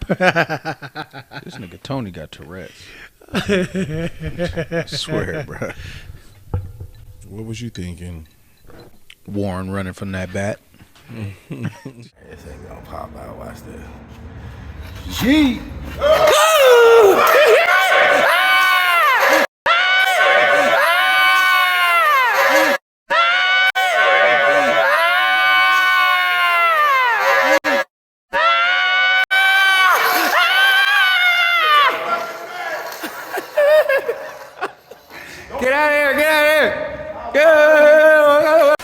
This nigga Tony got Tourette's. I swear, bro. What was you thinking? Warren running from that bat. This ain't gonna pop out. Watch this. Gee. Get out of here! Get out of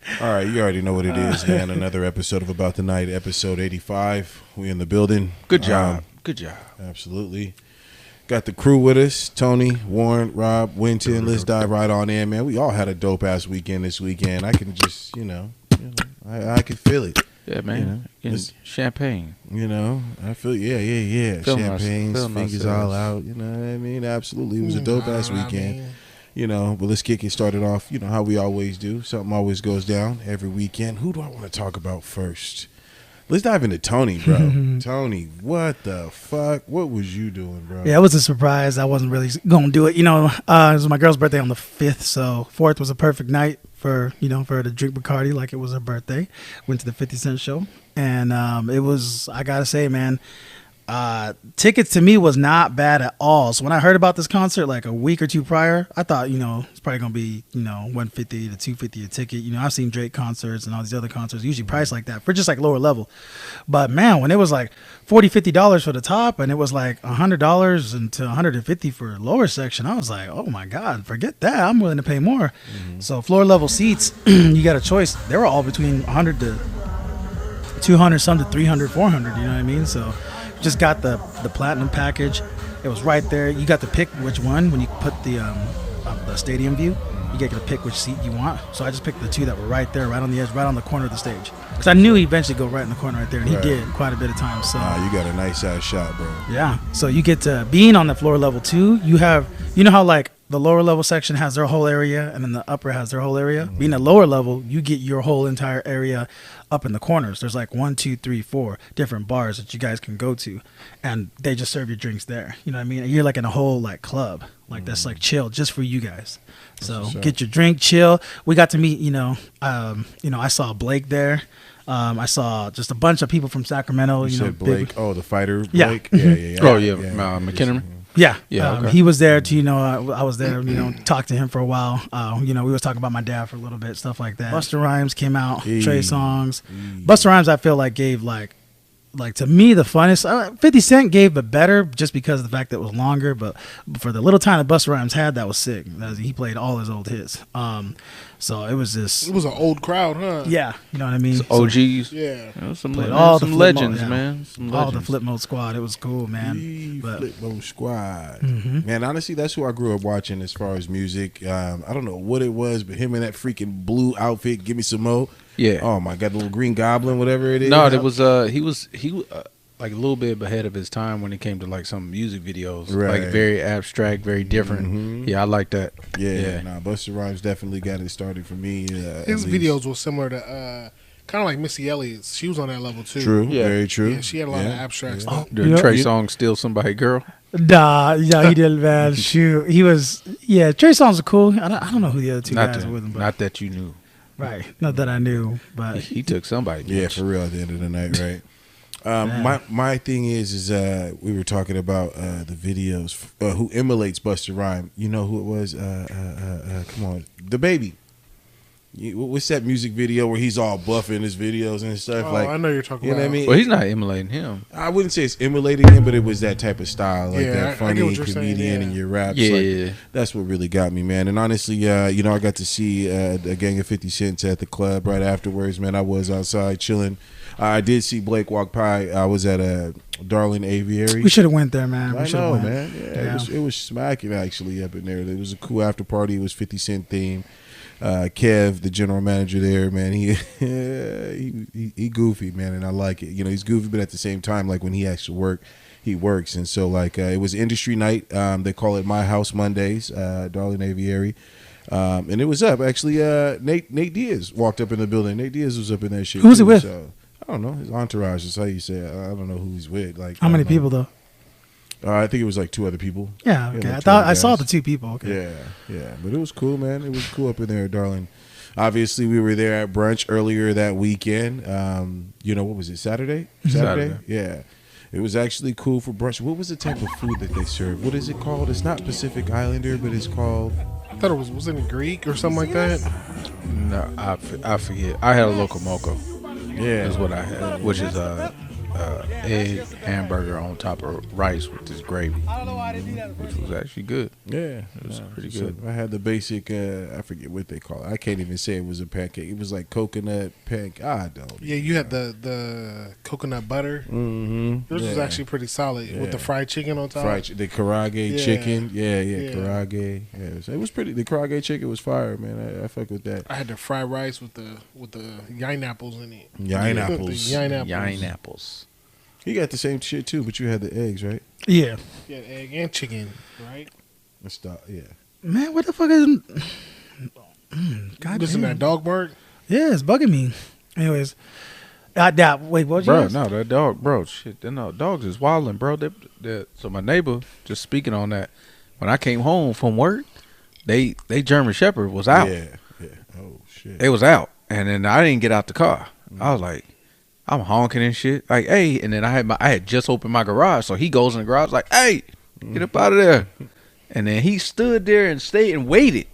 here! All right, you already know what it is, man. Another episode of About the Night, episode 85. We in the building. Good job. Good job. Absolutely. Got the crew with us. Tony, Warren, Rob, Winton. Let's dive right on in, man. We all had a dope-ass weekend this weekend. I can just, I can feel it. Yeah, man. Champagne. I feel, yeah. Champagne's, fingers all out. You know what I mean? Absolutely. It was a dope-ass weekend. But let's kick it started off, how we always do. Something always goes down every weekend. Who do I want to talk about first? Let's dive into Tony, bro. Tony, what the fuck? What was you doing, bro? Yeah, it was a surprise. I wasn't really going to do it. It was my girl's birthday on the 5th, so 4th was a perfect night for her to drink Bacardi like it was her birthday. Went to the 50 Cent show, and it was, I got to say, man, tickets to me was not bad at all. So when I heard about this concert like a week or two prior, I thought, it's probably going to be, $150 to $250 a ticket. I've seen Drake concerts and all these other concerts usually priced like that for just like lower level. But man, when it was like $40, $50 for the top and it was like $100 and to $150 for lower section, I was like, oh my God, forget that. I'm willing to pay more. So floor level seats, you got a choice. They were all between 100 to 200, some to 300, 400, you know what I mean? So just got the platinum package. It was right there. You got to pick which one when you put the stadium view. You get to pick which seat you want. So I just picked the two that were right there, right on the edge, right on the corner of the stage. Because I knew he'd eventually go right in the corner right there, and he did quite a bit of time. So you got a nice ass shot, bro. Yeah. So you get to being on the floor level too. You have, how like the lower level section has their whole area, and then the upper has their whole area. Being a lower level, you get your whole entire area up in the corners. There's like 1, 2, 3, 4 different bars that you guys can go to, and they just serve your drinks there. You know what I mean? You're like in a whole like club, like that's like chill just for you guys. So get your drink, chill. We got to meet, I saw Blake there. I saw just a bunch of people from Sacramento. You said Blake? The fighter Blake? Yeah. Yeah. Oh, yeah. McKinnon? Yeah. Okay. He was there too, I was there, talked to him for a while. We was talking about my dad for a little bit, stuff like that. Busta Rhymes came out, Trey Songz. Busta Rhymes, I feel like gave like to me the funnest. 50 Cent gave but better just because of the fact that it was longer, but for the little time that Busta Rhymes had, that was sick. He played all his old hits. So it was just... It was an old crowd, huh? Yeah, you know what I mean? Some OGs. Yeah. Some legends, man. All the Flip Mode Squad. It was cool, man. Flip Mode Squad. Man, honestly, that's who I grew up watching as far as music. I don't know what it was, but him in that freaking blue outfit, Give Me Some Mo. Yeah. Oh, my God, the little Green Goblin, whatever it is. No, it was, he was like a little bit ahead of his time when it came to like some music videos, like very abstract, very different. Yeah, I like that. Yeah. Busta Rhymes definitely got it started for me. His videos were similar to kind of like Missy Elliott's. She was on that level too. True, very true. Yeah, she had a lot of abstract stuff. Did Trey Songz steal somebody, girl? Nah, he did, man. Shoot, he was. Yeah, Trey Songz was cool. I don't know who the other two guys were with him. But. Not that you knew. Right, not that I knew, but he took somebody. Yeah, for real. At the end of the night, right. My thing is we were talking about the videos. Who emulates Busta Rhymes? You know who it was? Come on, the baby. What's that music video where he's all buff in his videos and stuff? Oh, like I know you're talking you about. Know what I mean? Well, he's not emulating him. I wouldn't say it's emulating him, but it was that type of style, like that funny comedian in your raps. Yeah, that's what really got me, man. And honestly, I got to see a gang of 50 Cents at the club right afterwards. Man, I was outside chilling. I did see Blake walk by. I was at a Darling Aviary. We should have went there, man. I know, man. Yeah, it was smacking actually up in there. It was a cool after party. It was 50 Cent theme. Kev, the general manager there, man, he goofy, man, and I like it. He's goofy, but at the same time, like when he has to work, he works. And so, like, it was industry night. They call it My House Mondays, Darling Aviary. And it was up. Actually, Nate Diaz walked up in the building. Nate Diaz was up in that shit. Who was he with? So, don't know. His entourage is how you say it. I don't know who he's with. Like how many people though? I think it was like 2 other people. Yeah, okay. I saw the 2 people. Okay. Yeah. But it was cool, man. It was cool up in there, darling. Obviously, we were there at brunch earlier that weekend. What was it? Saturday? Yeah. It was actually cool for brunch. What was the type of food that they served? What is it called? It's not Pacific Islander, but it's called... I thought it was it in Greek or something like that? No, I forget. I had a local moco. Yeah. Is what I had, which is egg hamburger on top of rice with this gravy, which was actually good. Yeah, it was pretty good. I had the basic, I forget what they call it. I can't even say it was a pancake. It was like coconut pancake. I don't. Yeah, you had the coconut butter. Mm-hmm. Yours was actually pretty solid with the fried chicken on top. The karage chicken. Yeah, karage. Yeah, it was pretty. The karage chicken was fire, man. I fuck with that. I had the fried rice with the yine apples in it. Yine apples. Yine apples. You got the same shit too, but you had the eggs, right? Yeah. Yeah, egg and chicken, right? Let's stop. Yeah. Man, what the fuck is? God, listen, that dog bark. Yeah, it's bugging me. Anyways, wait, what? Bro, no, that dog, bro, shit, dogs is wilding, bro. So my neighbor, just speaking on that, when I came home from work, they German Shepherd was out. Yeah. Oh shit. They was out, and then I didn't get out the car. I was like, I'm honking and shit, like, hey, and then I had just opened my garage, so he goes in the garage like, hey, get up out of there, and then he stood there and stayed and waited,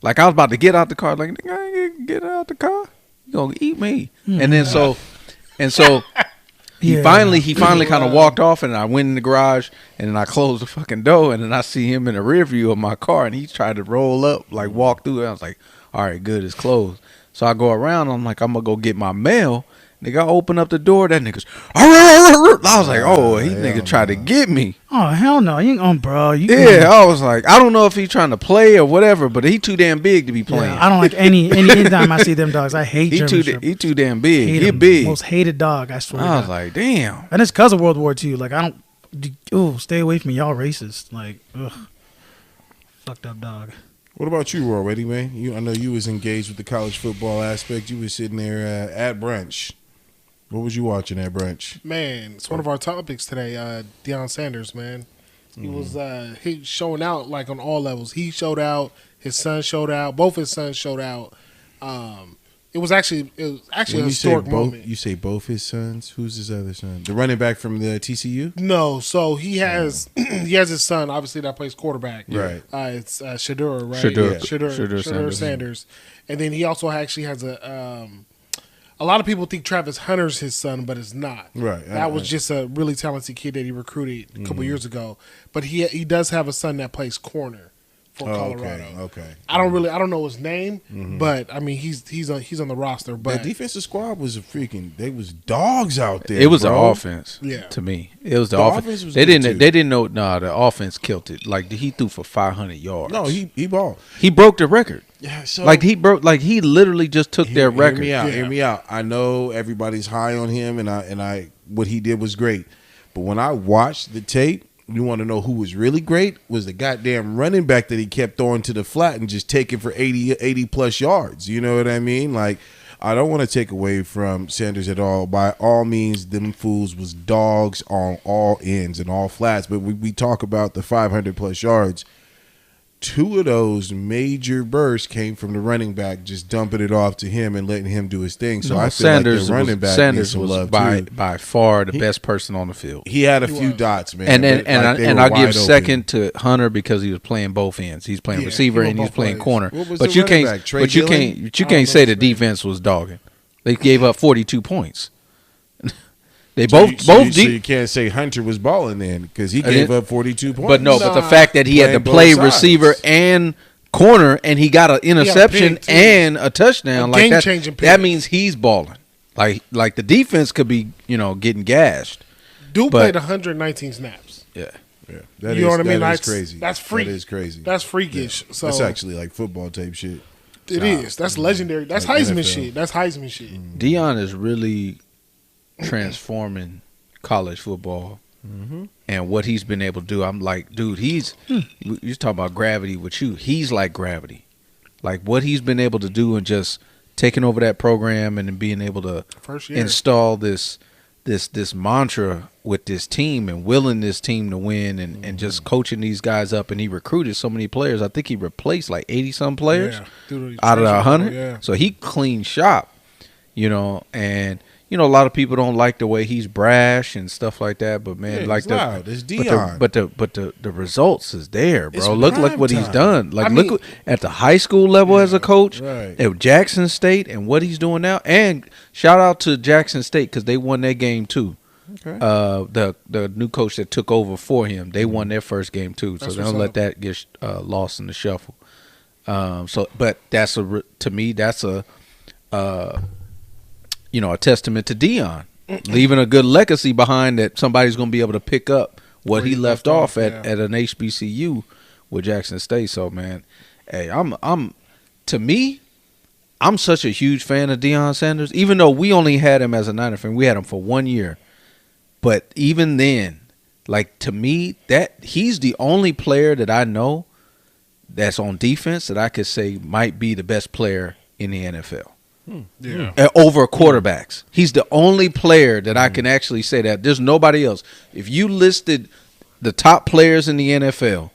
like I was about to get out the car, like, nigga, I ain't get out the car, you gonna eat me, and then so he finally kind of walked off, and I went in the garage, and then I closed the fucking door, and then I see him in the rear view of my car, and he tried to roll up, like walk through it. I was like, all right, good, it's closed. So I go around, I'm like, I'm gonna go get my mail. Nigga, I open up the door, that nigga's, I was like, oh, he nigga tried to get me. Oh, hell no, you ain't on, bro. I was like, I don't know if he's trying to play or whatever, but he too damn big to be playing. Yeah, I don't like anytime I see them dogs, I hate German Shepherd. He too damn big. He big. Most hated dog, I swear. I was like, damn. And it's because of World War II. Like, I don't, stay away from me. Y'all racist. Like, ugh. Fucked up dog. What about you, Roy? Ready, man? I know you was engaged with the college football aspect. You was sitting there at brunch. What was you watching at brunch? Man, it's one of our topics today. Deion Sanders, man. He was he showing out like on all levels. He showed out. His son showed out. Both his sons showed out. It was actually a historic moment. You say both his sons? Who's his other son? The running back from the TCU? No, so he has he has his son, obviously, that plays quarterback. Right. It's Shadur, right? Shadur Sanders. And then he also actually has a lot of people think Travis Hunter's his son, but it's not. Right. That was just a really talented kid that he recruited a couple years ago. But he does have a son that plays corner for Colorado. Okay. I don't know his name, but I mean he's on the roster. But the defensive squad was they was dogs out there. It was the offense. Yeah. To me, it was the offense. They didn't know. Nah, the offense killed it. Like he threw for 500 yards. No, he balled. He broke the record. Yeah, so he literally just took their record. Hear me out. I know everybody's high on him, and I what he did was great. But when I watched the tape, you want to know who was really great? Was the goddamn running back that he kept throwing to the flat and just taking for 80 plus yards. You know what I mean? Like, I don't want to take away from Sanders at all. By all means, them fools was dogs on all ends and all flats. But we talk about the 500 plus yards. 2 of those major bursts came from the running back, just dumping it off to him and letting him do his thing. So I feel like the running back needs some love too. By far the best person on the field. He had a few dots, man. And I'll give second to Hunter because he was playing both ends. He's playing receiver and he was playing corner. But you can't say the defense was dogging. They gave up 42 points. So you can't say Hunter was balling then because he gave up 42 points. But but the fact that he had to play receiver and corner and he got an interception and a touchdown like that means he's balling. Like the defense could be getting gashed. Dude played 119 snaps. Yeah. You know what I mean? That's crazy. That's freak. That is crazy. That's freakish. Yeah. So that's actually like football type shit. It is. That's legendary. That's like Heisman shit. That's Heisman shit. Deion is really transforming college football and what he's been able to do. I'm like, dude, you're talking about gravity with you. He's like gravity. Like what he's been able to do in just taking over that program and being able to install this mantra with this team and willing this team to win and just coaching these guys up. And he recruited so many players. I think he replaced like 80-some players out of 100. Yeah. So he cleaned shop, and a lot of people don't like the way he's brash and stuff like that. But man, like it's Deion. But the results is there, bro. It's Look what he's done. Like look at the high school level as a coach at Jackson State and what he's doing now. And shout out to Jackson State because they won their game too. Okay. The new coach that took over for him, they won their first game too. So they don't let that get lost in the shuffle. But to me that's a testament to Deion, leaving a good legacy behind that somebody's going to be able to pick up what he left off at an HBCU with Jackson State. So, man, hey, I'm such a huge fan of Deion Sanders, even though we only had him as a Niner fan. We had him for 1 year. But even then, like, to me, that he's the only player that I know that's on defense that I could say might be the best player in the NFL. Over quarterbacks. He's the only player that I can actually say that. There's nobody else. If you listed the top players in the NFL,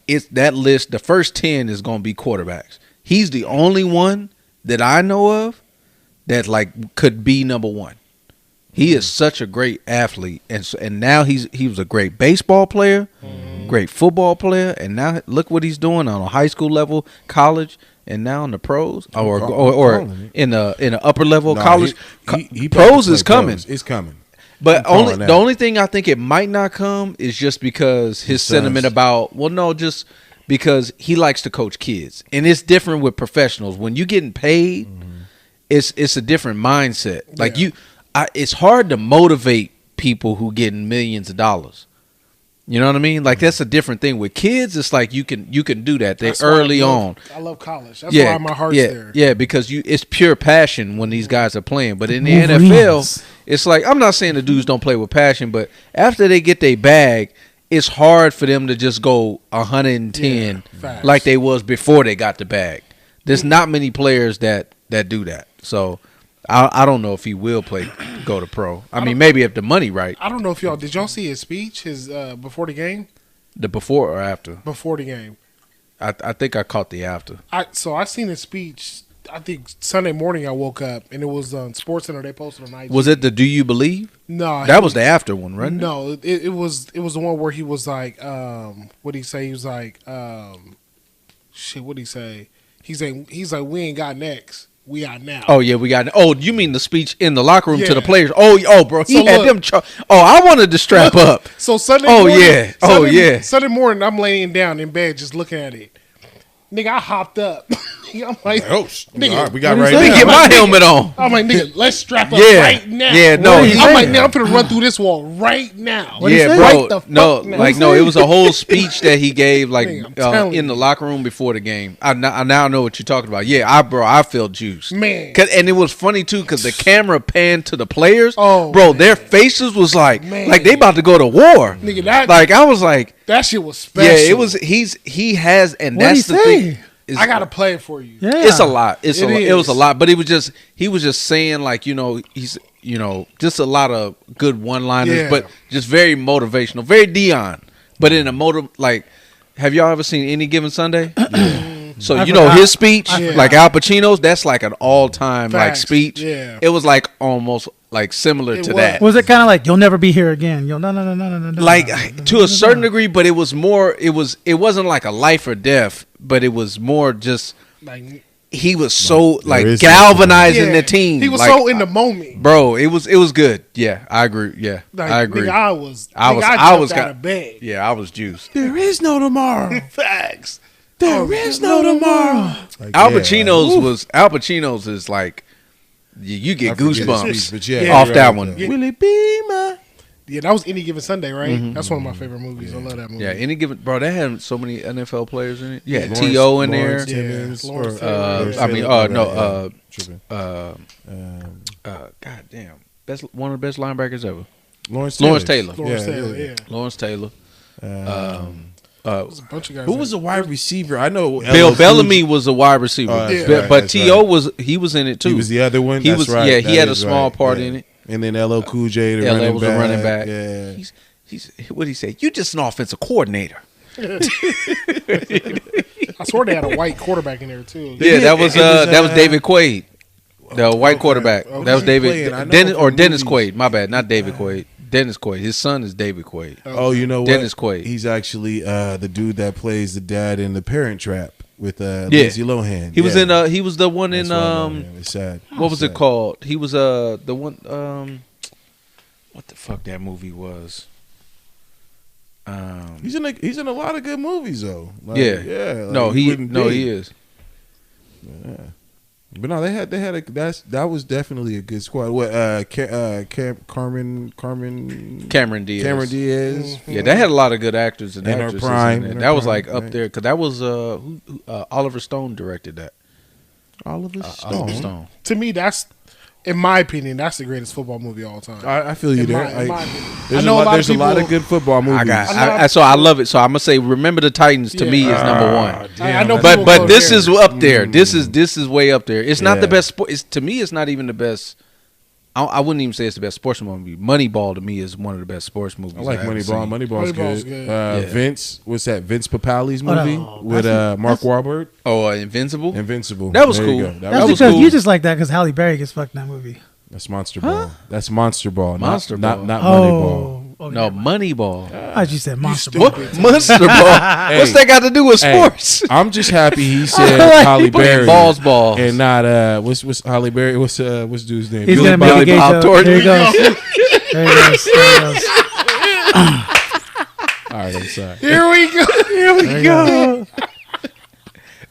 it's that list, the first 10 is going to be quarterbacks. He's the only one that I know of that like could be number one. He is such a great athlete, and now he was a great baseball player, great football player, and now look what he's doing on a high school level, college. And now in the pros, or in the upper level college, he pros is coming. It's coming. But the only thing I think it might not come is just because his sentiment about just because he likes to coach kids, and it's different with professionals. When you're getting paid, it's a different mindset. Like it's hard to motivate people who getting millions of dollars. You know what I mean? Like that's a different thing. With kids, it's like you can do that. They early on. I love college. That's why my heart's there. Yeah, because it's pure passion when these guys are playing. But in the NFL, it's like I'm not saying the dudes don't play with passion, but after they get their bag, it's hard for them to just go 110 like they was before they got the bag. There's not many players that do that. So I don't know if he will go to pro. I mean, maybe if the money right. I don't know if did y'all see his speech, his before the game? The before or after? Before the game. I think I caught the after. So I seen his speech. I think Sunday morning I woke up and it was on Sports Center. They posted on IG. Was it the Do You Believe? No, that was the after one, right? No, it was the one where he was like, what did he say? He was like, shit. What did he say? He's like, we ain't got next. We are now. Oh yeah, we got. Oh, you mean the speech in the locker room to the players? Oh, bro, he had them. I wanted to strap up. So Sunday. morning, Sunday morning, I'm laying down in bed just looking at it. Nigga, I hopped up. I'm like, nigga, we got right. Let me get my helmet on. I'm like, nigga, let's strap up right now. Yeah, no. I'm like, now I'm gonna run through this wall right now. Yeah, bro. No, it was a whole speech that he gave, like in the locker room before the game. I now know what you're talking about. Yeah, I felt juiced, man. And it was funny too because the camera panned to the players. Oh, bro, their faces was like they about to go to war. Nigga, I was like, that shit was special. Yeah, it was. He has, and that's the thing. I gotta play it for you. Yeah. It's a lot. It was a lot, but he was just saying like he's just a lot of good one-liners, but just very motivational, very Deion, but in a like. Have y'all ever seen Any Given Sunday? So his speech, like Al Pacino's, that's like an all-time like speech. Yeah. It was like almost like similar to that. Was it kind of like you'll never be here again? No. Like to a certain degree, but it was more. It wasn't like a life or death, but it was more just like he was so like galvanizing the team. He was so in the moment, bro. It was good. Yeah, I agree. Yeah, I agree. Nigga, I was out of bed. Yeah, I was juiced. There is no tomorrow. Facts. There is no tomorrow. Like, Al Pacino's is like you get goosebumps off that one. Will it be my? Yeah, that was Any Given Sunday, right? Mm-hmm. That's one of my favorite movies. I love that movie. Yeah, Any Given, bro. That had so many NFL players in it. Yeah, T.O. in there. God damn, one of the best linebackers ever. Lawrence Taylor. Lawrence Taylor. Lawrence Taylor. There's a bunch of guys. Who was the wide receiver? I know Bill LL Bellamy Cool J- was a wide receiver, right, but that's T.O. right. was in it too. He was the other one. He That's was right. yeah. That He had a is small right. part Yeah. in it. And then LL Cool J, the LL was a running back. Yeah. He's what did he say? You just an offensive coordinator. I swear they had a white quarterback in there too. Yeah, that was David Quaid, the white quarterback. Okay. That was Playing? I know Dennis from Dennis movies. Quaid. My bad, not David Quaid. Dennis Quaid. His son is David Quaid. Oh, you know what? Dennis Quaid. He's actually the dude that plays the dad in The Parent Trap with Lindsay Lohan. He was in. He was the one in. That's why I know him. It's sad. What was Sad. it called? He was the one. What the fuck that movie was? He's in a lot of good movies though. Like, Yeah. yeah. Like, No, you wouldn't think. he is. Yeah. But no, they had that was definitely a good squad. What Cameron Diaz. Cameron Diaz. Yeah, they had a lot of good actors and In her actresses. prime, in in it. her That was prime, like up right. there because that was Oliver Stone directed that. Oliver Oliver Stone. Stone. To me, that's, in my opinion, that's the greatest football movie of all time. I feel you In there. my- in my opinion. There's I know a lot of there's a lot of people- good football movies. So I love it. So I'm gonna say, Remember the Titans to me is number one. I know But people go this there. is up there. This is way up there. It's not Yeah. the best sport. To me, it's not even the best. I wouldn't even say it's the best sports movie. Moneyball to me is one of the best sports movies. I like I've ever Moneyball. seen. Moneyball's Moneyball's good. good. Yeah. Vince, what's that? Vince Papali's Oh, no. movie with Mark Wahlberg. Oh, Invincible. Invincible. That was There you cool. go. That's That was because cool. you just like that because Halle Berry gets fucked in that movie. That's Monster Ball. That's Monster Ball. Monster not, Ball. Not Moneyball. Oh, No, yeah. Moneyball. I just said monster. stupid. Ball. What Monster Ball? What's that got to do with Hey, sports? I'm just happy he said like Halle people- Berry Balls. and not what's Halle Berry? What's dude's name? He's Billy gonna make Bob a gay Bob joke. Thornton. There he goes. There he goes. There he goes. All right, I'm sorry. Here we go. Here we There he goes.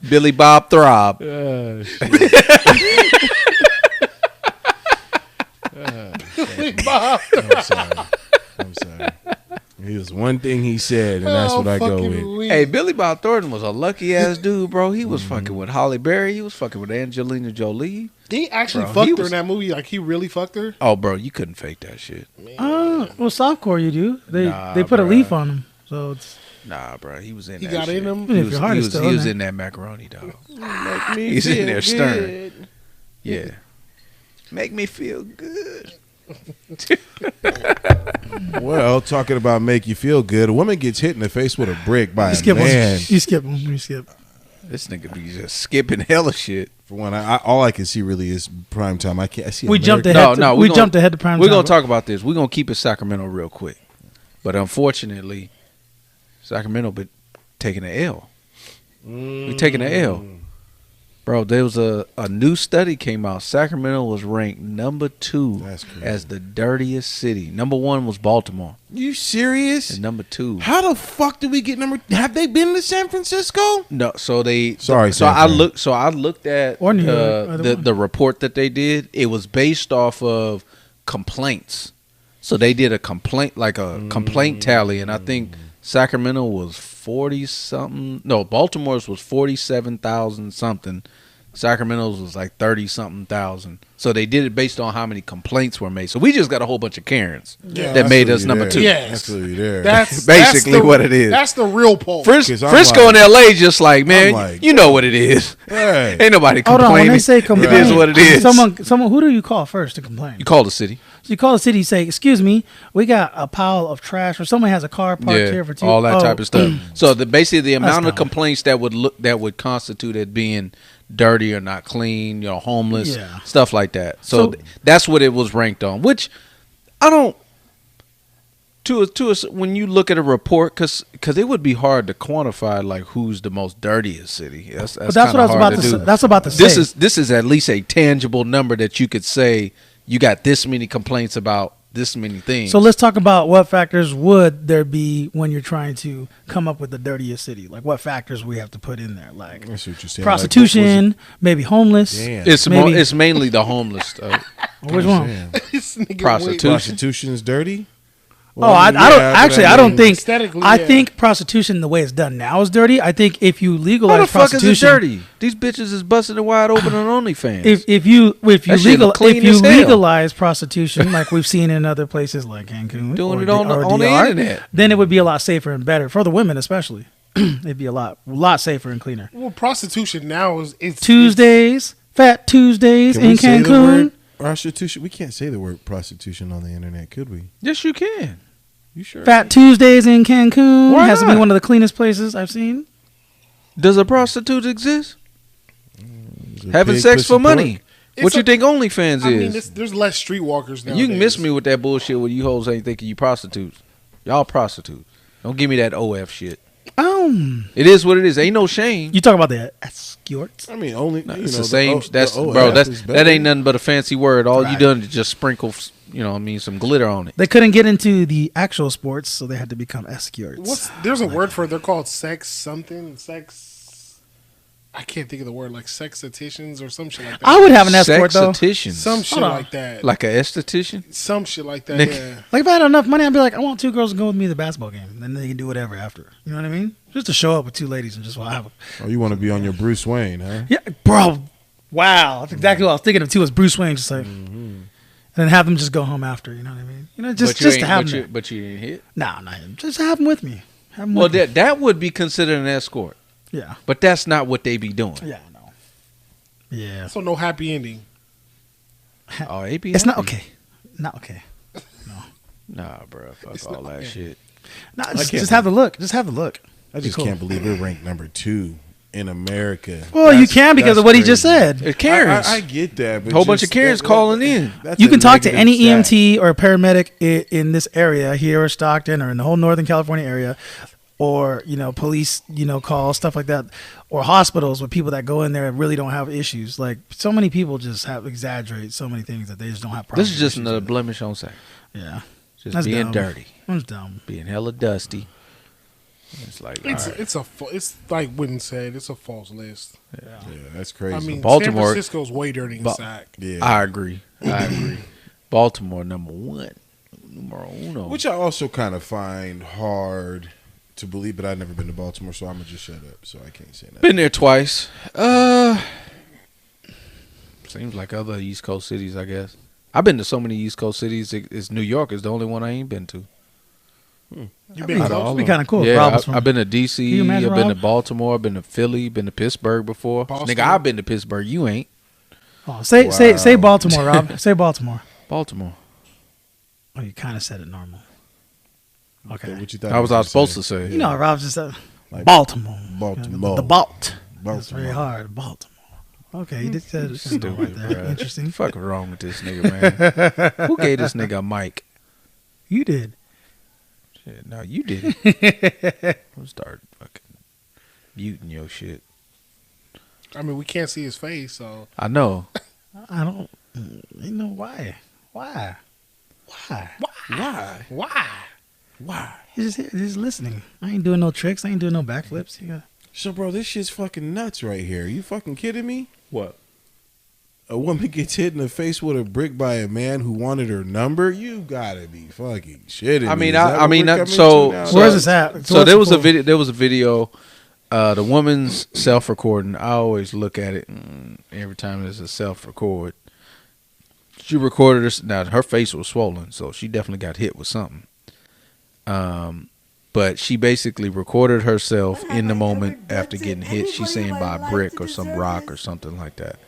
Billy Bob Throb. I'm sorry. Here's one thing he said, and that's what I go with. Hey, Billy Bob Thornton was a lucky ass dude, bro. He was fucking with Halle Berry. He was fucking with Angelina Jolie. He actually Bro, fucked he her was- in that movie. Like, he really fucked her. Oh, bro, you couldn't fake that shit. Well, softcore you do. They Nah, put a bruh. leaf on him, so it's Nah, bro, he was in. He that got shit. in him? Even if your heart is still he in was there. in that macaroni, dog. Make me He's in feel there stern. good. Yeah, make me feel good. Well, talking about make you feel good, a woman gets hit in the face with a brick by you a skip one. man. You skip one. You skip. This nigga be just skipping hella shit. For one, all I can see really is prime time. I can't. I see. We jumped American- ahead. No, we jumped ahead to prime We're time. gonna talk about this. We're gonna keep it Sacramento real quick, but unfortunately, Sacramento been taking an L. We taking an L, bro. There was a new study came out. Sacramento was ranked number 2 That's crazy. as the dirtiest city. Number 1 was Baltimore, You serious? and number 2. How the fuck did we get number? Have they been to San Francisco? No, so they. Sorry, So San I Fran. looked. So I looked at Or New York, either one. the report that they did. It was based off of complaints. So they did a complaint complaint tally, and I think Sacramento was 40 something. No, Baltimore's was 47,000 something. Sacramento's was like 30 something thousand. So they did it based on how many complaints were made. So we just got a whole bunch of Karens Yeah. that made us Absolutely number there. 2. Yes. Absolutely there. That's Basically that's the- what it is. That's the real poll. 'Cause I'm Frisco like- and LA just like, man, like- you know what it is. Hey. Ain't nobody Hold complaining. on. When they say complain, it is what it is. Someone. Who do you call first to complain? You call the city. So you call the city, say, "Excuse me, we got a pile of trash, or someone has a car parked here for 2." all that type of stuff. So basically the amount of dumb. complaints that would constitute it being dirty or not clean, homeless, Yeah. stuff like that. So, So- that's what it was ranked on. Which I don't. When you look at a report, because it would be hard to quantify like who's the most dirtiest city. That's But that's what I was about to say. That's about to say. This is at least a tangible number that you could say you got this many complaints about this many things. So let's talk about what factors would there be when you're trying to come up with the dirtiest city. Like what factors we have to put in there, like I see what you're saying. prostitution, maybe homeless. Damn. It's maybe- mainly the homeless stuff. Which one? Damn. This nigga Prostitution. Prostitution is dirty. Oh, I don't actually. I don't think. aesthetically, I yeah. think prostitution, the way it's done now, is dirty. I think if you How legalize the fuck is it prostitution, dirty? These bitches is busting it wide open on OnlyFans. if you That shit look clean as hell. legalize prostitution, like we've seen in other places like Cancun, Doing or it on the DR, internet. then it would be a lot safer and better for the women, especially. it'd be a lot safer and cleaner. Well, prostitution now is Tuesdays, Fat Tuesdays Can in we say the Cancun. word prostitution? We can't say the word prostitution on the internet, could we? Yes, you can. You sure? Fat Tuesdays in Cancun Why has to be not? one of the cleanest places I've seen. Does a prostitute exist? Is it Having pig, sex pussy, for money. pork? What you think OnlyFans I mean, is? there's less streetwalkers now. You can miss me with that bullshit where you hoes ain't thinking you prostitutes. Y'all prostitutes. Don't give me that OF shit. It is what it is. Ain't no shame. You talk about the escorts. I mean, only No, you it's know, the same. That's the bro. OF is That better. ain't nothing but a fancy word. All you Right. done is just sprinkle, some glitter on it. They couldn't get into the actual sports, so they had to become escorts. There's a word for it. They're called sex. I can't think of the word, like sexesticians or some shit like that. I would have an escort though. Sexesticians. Some shit Hold on. like that. Like a esthetician. Some shit like that. Nick. Yeah. Like if I had enough money, I'd be like, I want 2 girls to go with me to the basketball game. Then they can do whatever after. You know what I mean? Just to show up with 2 ladies and just have. Oh, you want to be on your Bruce Wayne, huh? Yeah, bro. Wow, that's exactly what I was thinking of too. Was Bruce Wayne just like, and then have them just go home after. You know what I mean? You know, just to have them. But you didn't hit. Nah, just have them with me. Have them Well, with me. that would be considered an escort, Yeah, but that's not what they be doing. yeah, I know. Yeah, So no happy ending. Oh, they be it's not happy. okay. Not okay. Nah, bro. Fuck It's all not- that yeah. shit. No, can't just have the look. Just have the look. I just Cool. can't believe we're ranked number 2 in America. Well, you That's- can because that's of what he just crazy. said. It's Karens. I get that, but Whole bunch just of Karens calling in. that's You a can talk to negative any stat. EMT or paramedic in this area here or Stockton or in the whole Northern California area, or police call stuff like that, or hospitals with people that go in there and really don't have issues. Like so many people just exaggerate so many things that they just don't have problems. This is just issues another with. blemish on sex. Yeah, Just That's being dumb. dirty, that's dumb. being hella dusty. It's like all right. It's like Witten said. It's a false list. Yeah, that's crazy. I mean, Baltimore- San Francisco's way dirty in sack. yeah. I agree. Baltimore number 1, numero uno. Which I also kind of find hard to believe, but I've never been to Baltimore, so I'm gonna just shut up. So I can't say that. Been there twice. Seems like other East Coast cities, I guess. I've been to so many East Coast cities. It's New York is the only one I ain't been to. You been Out of close? all It'd be of them. kind of cool. if Yeah, Rob was from- I've been to Can DC. you imagine, I've been to Rob? Baltimore. I've been to Philly. Been to Pittsburgh before. Boston. Nigga, I've been to Pittsburgh. You ain't. Oh, say Baltimore, Rob. Say Baltimore. Baltimore. Oh, you kind of said it normal. Okay. What you thought? How was I supposed to say? You know, Rob just said Like Baltimore. Baltimore. The Balt. That's Baltimore. very hard. Baltimore. Okay, you did say it. Stupid, Right there. bruh. Interesting. Fuck wrong with this nigga, man? Who gave this nigga a mic? You did. Shit, no, you did it. I'll start fucking muting your shit. I mean, we can't see his face, so I know. I don't. You know why? Why? why? He's just listening. I ain't doing no tricks. I ain't doing no backflips. You got So, bro, this shit's fucking nuts right here. You fucking kidding me? What? A woman gets hit in the face with a brick by a man who wanted her number. You gotta be fucking shitting. I me. mean, Is that what we're coming so- to now? Where's this at? So there was a video. There was a video. The woman's self-recording. I always look at it every time there's a self-record. She recorded her. Now her face was swollen, so she definitely got hit with something. But she basically recorded herself in the moment after getting hit. She's saying by a brick or some rock or something like that.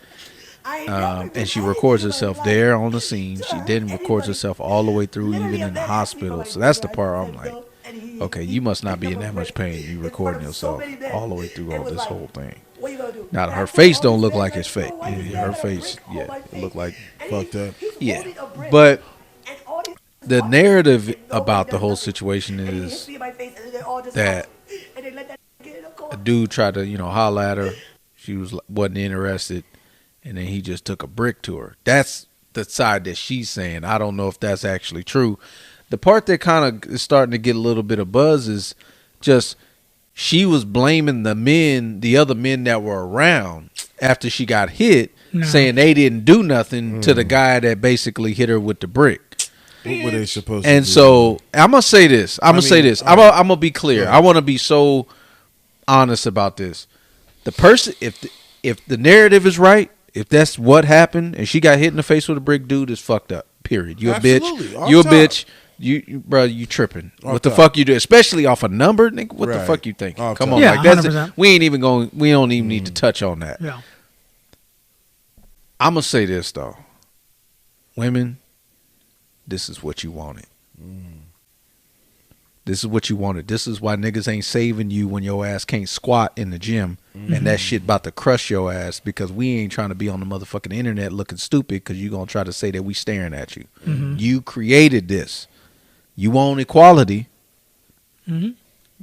And she records herself there on the scene. She then records herself all the way through, even in the hospital. So that's the part I'm like, okay, you must not be in that much pain. You recording yourself all the way through all this whole thing. Now her face don't look like it's fake. Her face, yeah, it look like Fucked up. yeah. But the narrative about the whole situation is that a dude tried to, holler at her. She wasn't interested, and then he just took a brick to her. That's the side that she's saying. I don't know if that's actually true. The part that kind of is starting to get a little bit of buzz is just she was blaming the other men that were around after she got hit, saying they didn't do nothing to the guy that basically hit her with the brick. What were they supposed to And do? so I'm gonna say this. I'm gonna be clear. Yeah. I want to be so honest about this. The person, if the narrative is right, if that's what happened, and she got hit in the face with a brick, dude is fucked up. Period. You a Absolutely. bitch. Off You a top. bitch. bro, you tripping. Off What the top. fuck you do? Especially off a number, nigga. What the Right. fuck you thinking? Off Come top. on, Yeah, like that's 100%. we ain't even going. We don't even need to touch on that. Yeah. I'm gonna say this though, women, this is what you wanted. This is what you wanted. This is why niggas ain't saving you when your ass can't squat in the gym and that shit about to crush your ass because we ain't trying to be on the motherfucking internet looking stupid because you gonna try to say that we staring at you. You created this. You want equality.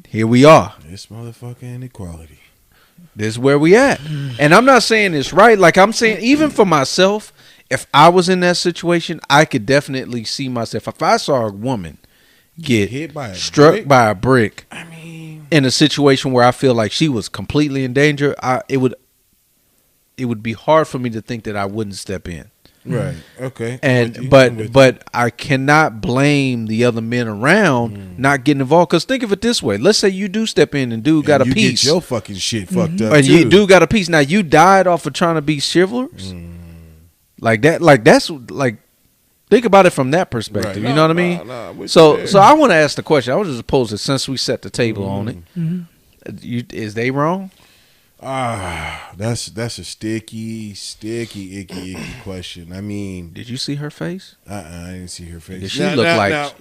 Here we are. This motherfucking inequality. This is where we at. And I'm not saying it's right. Like I'm saying, even for myself, if I was in that situation, I could definitely see myself. If I saw a woman get Hit by a struck brick? by a brick I mean, in a situation where I feel like she was completely in danger, it would be hard for me to think that I wouldn't step in. right. Okay. And I'm with you. but I cannot blame the other men around not getting involved. Because think of it this way: let's say you do step in and dude got And a you piece, get your fucking shit fucked up and too. you do got a piece. Now you died off of trying to be chivalrous, like that. Like that's like think about it from that perspective. Right. You know what I mean? I'm with you So there. so I want to ask the question. I was just posed it since we set the table on it. Is they wrong? That's a sticky, icky question. I mean, Did you see her face? I didn't see her face.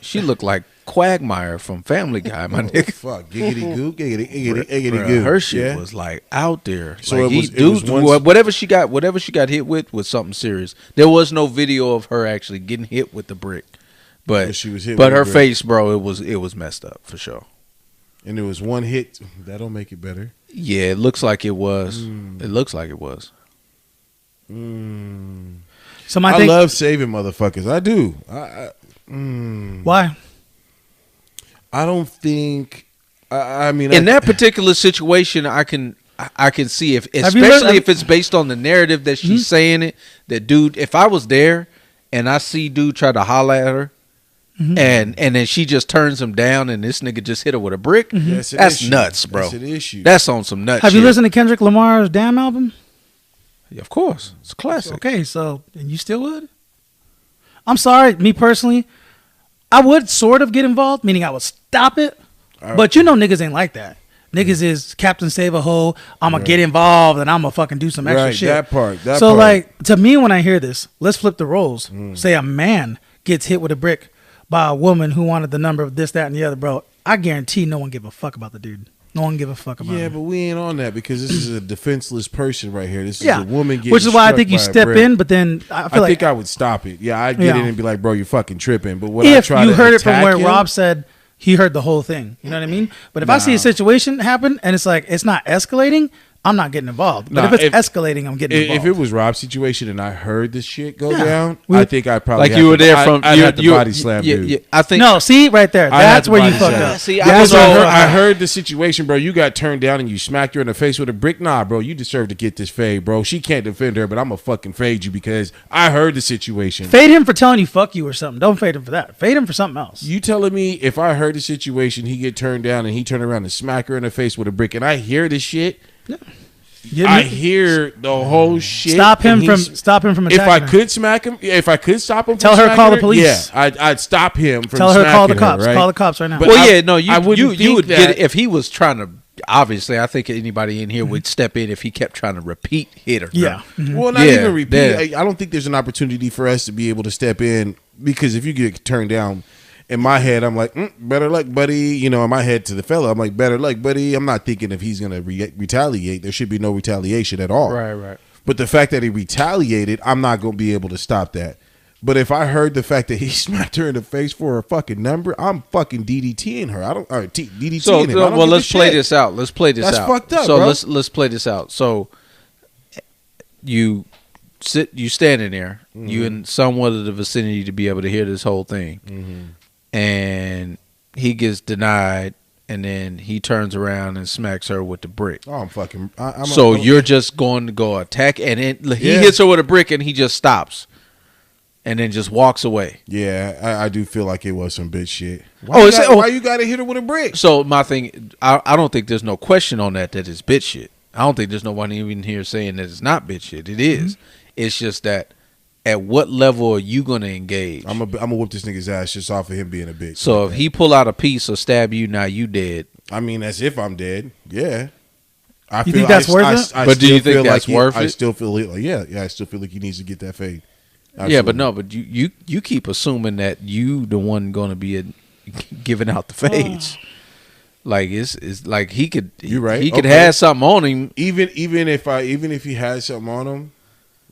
She looked like Quagmire from Family Guy, my nigga. Fuck, giggity goo, giggity Bruh, goo. her shit Yeah? was like out there. So Like, it was once- whatever she got hit with was something serious. There was no video of her actually getting hit with the brick, but she was hit but with her the brick. face, bro, it was messed up for sure. And there was one hit. That don't make it better. Yeah, it looks like it was. It looks like it was. So my I thing. love saving motherfuckers. I do. Why? I don't think. I mean, In that particular situation, I can see if, Have you heard- especially if it's based on the narrative that she's saying it. That dude, if I was there and I see dude try to holler at her, and then she just turns him down, and this nigga just hit her with a brick. That's an That's issue. nuts, bro. That's an issue. That's on some nuts. Have you shit. listened to Kendrick Lamar's Damn album? Yeah, of course, it's a classic. Okay, so and you still would? I'm sorry, me personally, I would sort of get involved, meaning I would stop it. But you know niggas ain't like that. Niggas is Captain Save a Hoe. I'm gonna get involved and I'm gonna fucking do some extra Right, shit. that part. So like to me, when I hear this, let's flip the roles. Say a man gets hit with a brick by a woman who wanted the number of this, that, and the other, bro. I guarantee no one give a fuck about the dude. No one give a fuck about Yeah, him. but we ain't on that because this is a defenseless person right here. This is Yeah, a woman getting which is why I struck think you by a step brick. in. But then I feel I like think I would stop it. Yeah, I'd get Yeah. in and be like, bro, you're fucking tripping. But when I if try you to heard it from attack where him, Rob said he heard the whole thing, you know what I mean? But if I see a situation happen and it's like it's not escalating, I'm not getting involved. But Nah, if it's if- escalating, I'm getting involved. if it was Rob's situation and I heard this shit go Yeah. down, We- I think I'd probably Like have you were to- there I'd- from I'd you, have to body slam dude. Yeah, I think no, see right there, I had that's to where you body fucked slam. up. See, I That's was what all- I heard the situation, bro. You got turned down and you smacked her in the face with a brick. Nah, bro, you deserve to get this fade, bro. She can't defend her, but I'm gonna fucking fade you because I heard the situation. Fade him for telling you fuck you or something. Don't fade him for that. Fade him for something else. You telling me if I heard the situation, he get turned down and he turn around and smack her in the face with a brick, and I hear this shit, Give I me- hear the whole shit. stop him and from he's- attacking If I her. could smack him, if I could stop him, Tell from her smacking call the police. Yeah, I'd stop him from. Tell her call the smacking cops. right? Call the cops right now. But well, I- yeah, no, I wouldn't you would think get that- it if he was trying to. Obviously, I think anybody in here would step in if he kept trying to repeat hit her. yeah. Mhm. Well, not Yeah, even repeat. yeah. I don't think there's an opportunity for us to be able to step in because if you get turned down, in my head, I'm like, better luck, buddy. You know, in my head to the fella, I'm like, better luck, buddy. I'm not thinking if he's gonna retaliate. There should be no retaliation at all. Right. But the fact that he retaliated, I'm not gonna be able to stop that. But if I heard the fact that he smacked her in the face for a fucking number, I'm fucking DDTing her. I don't DDTing So, him. I don't well, give a let's play shit. this out. Let's play this That's out. fucked up, So bro. let's play this out. So you standing there, you in somewhat of the vicinity to be able to hear this whole thing, and he gets denied, and then he turns around and smacks her with the brick. Oh, I'm fucking. So you're just going to go attack, and he Yeah. hits her with a brick, and he just stops, and then just walks away. Yeah, I do feel like it was some bitch shit. Oh, it's- why you got to hit her with a brick? So my thing, I don't think there's no question on that it's bitch shit. I don't think there's no one even here saying that it's not bitch shit. It is. It's just that at what level are you gonna engage? I'm gonna whoop this nigga's ass just off of him being a bitch. So if he pull out a piece or stab you, now you dead. I mean, as if I'm dead. Yeah. You think that's worth it? But do you think that's worth it? I still feel like, I still feel like he needs to get that fade. Absolutely. Yeah, but no, but you keep assuming that you the one going to be giving out the fades. Like it's like he could. You're right. He could have something on him. Even if he had something on him,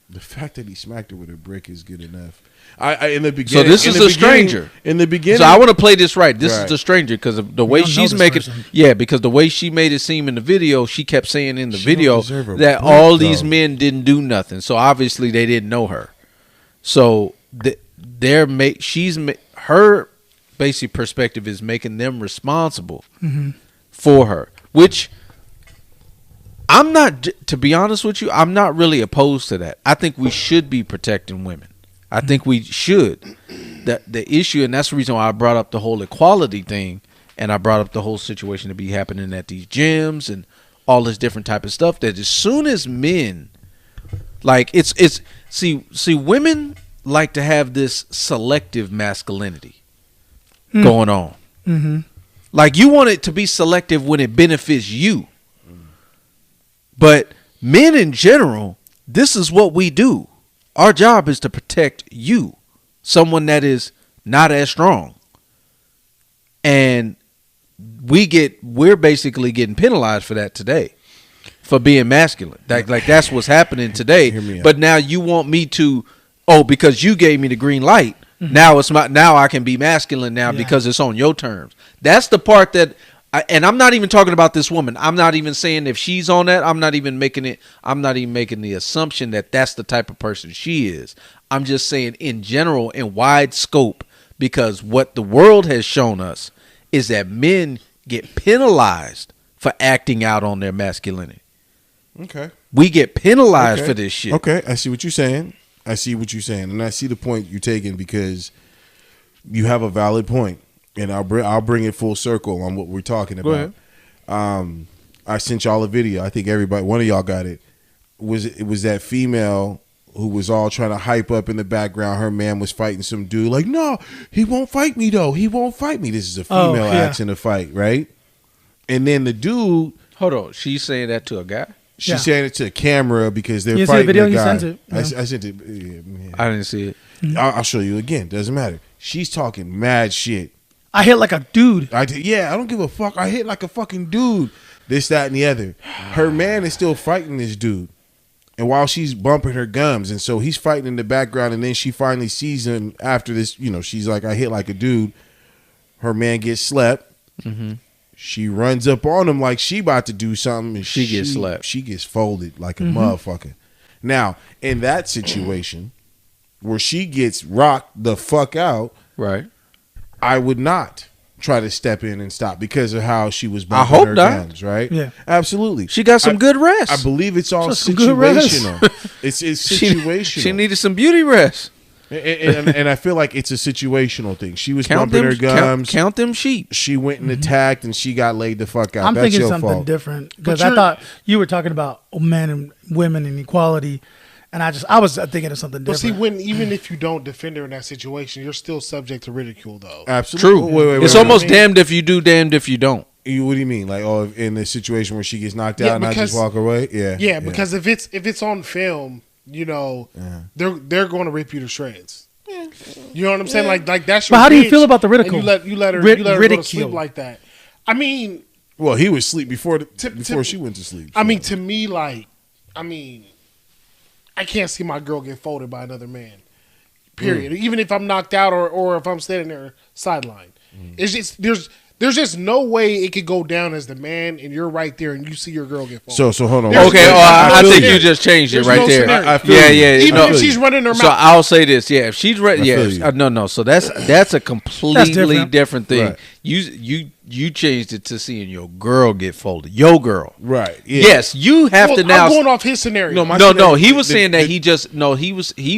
the fact that he smacked her with a brick is good enough. I in the beginning. So this is a stranger in the beginning. So I want to play this right. This is the stranger because of the way she's making. Yeah, because the way she made it seem in the video, she kept saying in the video that all these men didn't do nothing. So obviously they didn't know her. So her basic perspective is making them responsible for her, which I'm not. To be honest with you, I'm not really opposed to that. I think we should be protecting women. I think we should. The issue, and that's the reason why I brought up the whole equality thing, and I brought up the whole situation to be happening at these gyms and all this different type of stuff. That as soon as men, like see women like to have this selective masculinity going on. Mm-hmm. Like you want it to be selective when it benefits you, but men in general, this is what we do. Our job is to protect you, someone that is not as strong. And we're basically getting penalized for that today, for being masculine. Like that's what's happening today. But now you want me to, because you gave me the green light, now I can be masculine now because it's on your terms. That's the part that and I'm not even talking about this woman. I'm not even saying if she's on that. I'm not even making the assumption that that's the type of person she is. I'm just saying in general, in wide scope, because what the world has shown us is that men get penalized for acting out on their masculinity. Okay. We get penalized for this shit. Okay, I see what you're saying. And I see the point you're taking because you have a valid point. And I'll bring it full circle on what we're talking about. Go ahead. I sent y'all a video. I think one of y'all got it. It was that female who was all trying to hype up in the background. Her man was fighting some dude. Like, no, he won't fight me though. He won't fight me. This is a female asking to fight, right? And then the dude. Hold on. She's saying that to a guy? She's saying it to a camera because they're You fighting see the video? a guy. You sent it. Yeah. I sent it. Yeah. I didn't see it. I'll show you again. Doesn't matter. She's talking mad shit. I hit like a dude. I don't give a fuck. I hit like a fucking dude. This, that, and the other. Her man is still fighting this dude. And while she's bumping her gums. And so he's fighting in the background. And then she finally sees him after this. She's like, I hit like a dude. Her man gets slept. Mm-hmm. She runs up on him like she about to do something. And she gets slept. She gets folded like a motherfucker. Now, in that situation where she gets rocked the fuck out. Right. I would not try to step in and stop because of how she was bumping her guns, right? Yeah. Absolutely. She got some good rest. I believe it's all situational. It's situational. She needed some beauty rest. And I feel like it's a situational thing. She was bumping her gums. Count them sheep. She went and attacked and she got laid the fuck out. I'm That's thinking your something fault. different because I thought you were talking about men and women and equality. And I was thinking of something different. But see, even if you don't defend her in that situation, you're still subject to ridicule, though. Absolutely. True. It's almost damned if you do, damned if you don't. What do you mean? Like, in the situation where she gets knocked out and I just walk away? Yeah. Yeah, because if it's on film, they're going to rip you to shreds. Yeah. You know what I'm saying? Like that's your. But how do you feel about the ridicule? And you let her go to sleep like that. I mean, well, he was asleep before she went to sleep. So. I mean, to me, I can't see my girl get folded by another man. Period. Even if I'm knocked out or if I'm standing there sidelined. It's just there's just no way it could go down as the man and you're right there and you see your girl get folded. So hold on. Okay, I think you just changed it right there. Even if she's running her mouth. So I'll say this, if she's no. So that's a completely different thing. Right. You changed it to seeing your girl get folded. Your girl. Right. Yeah. Yes, you have to now. I'm going off his scenario. No. He was saying that he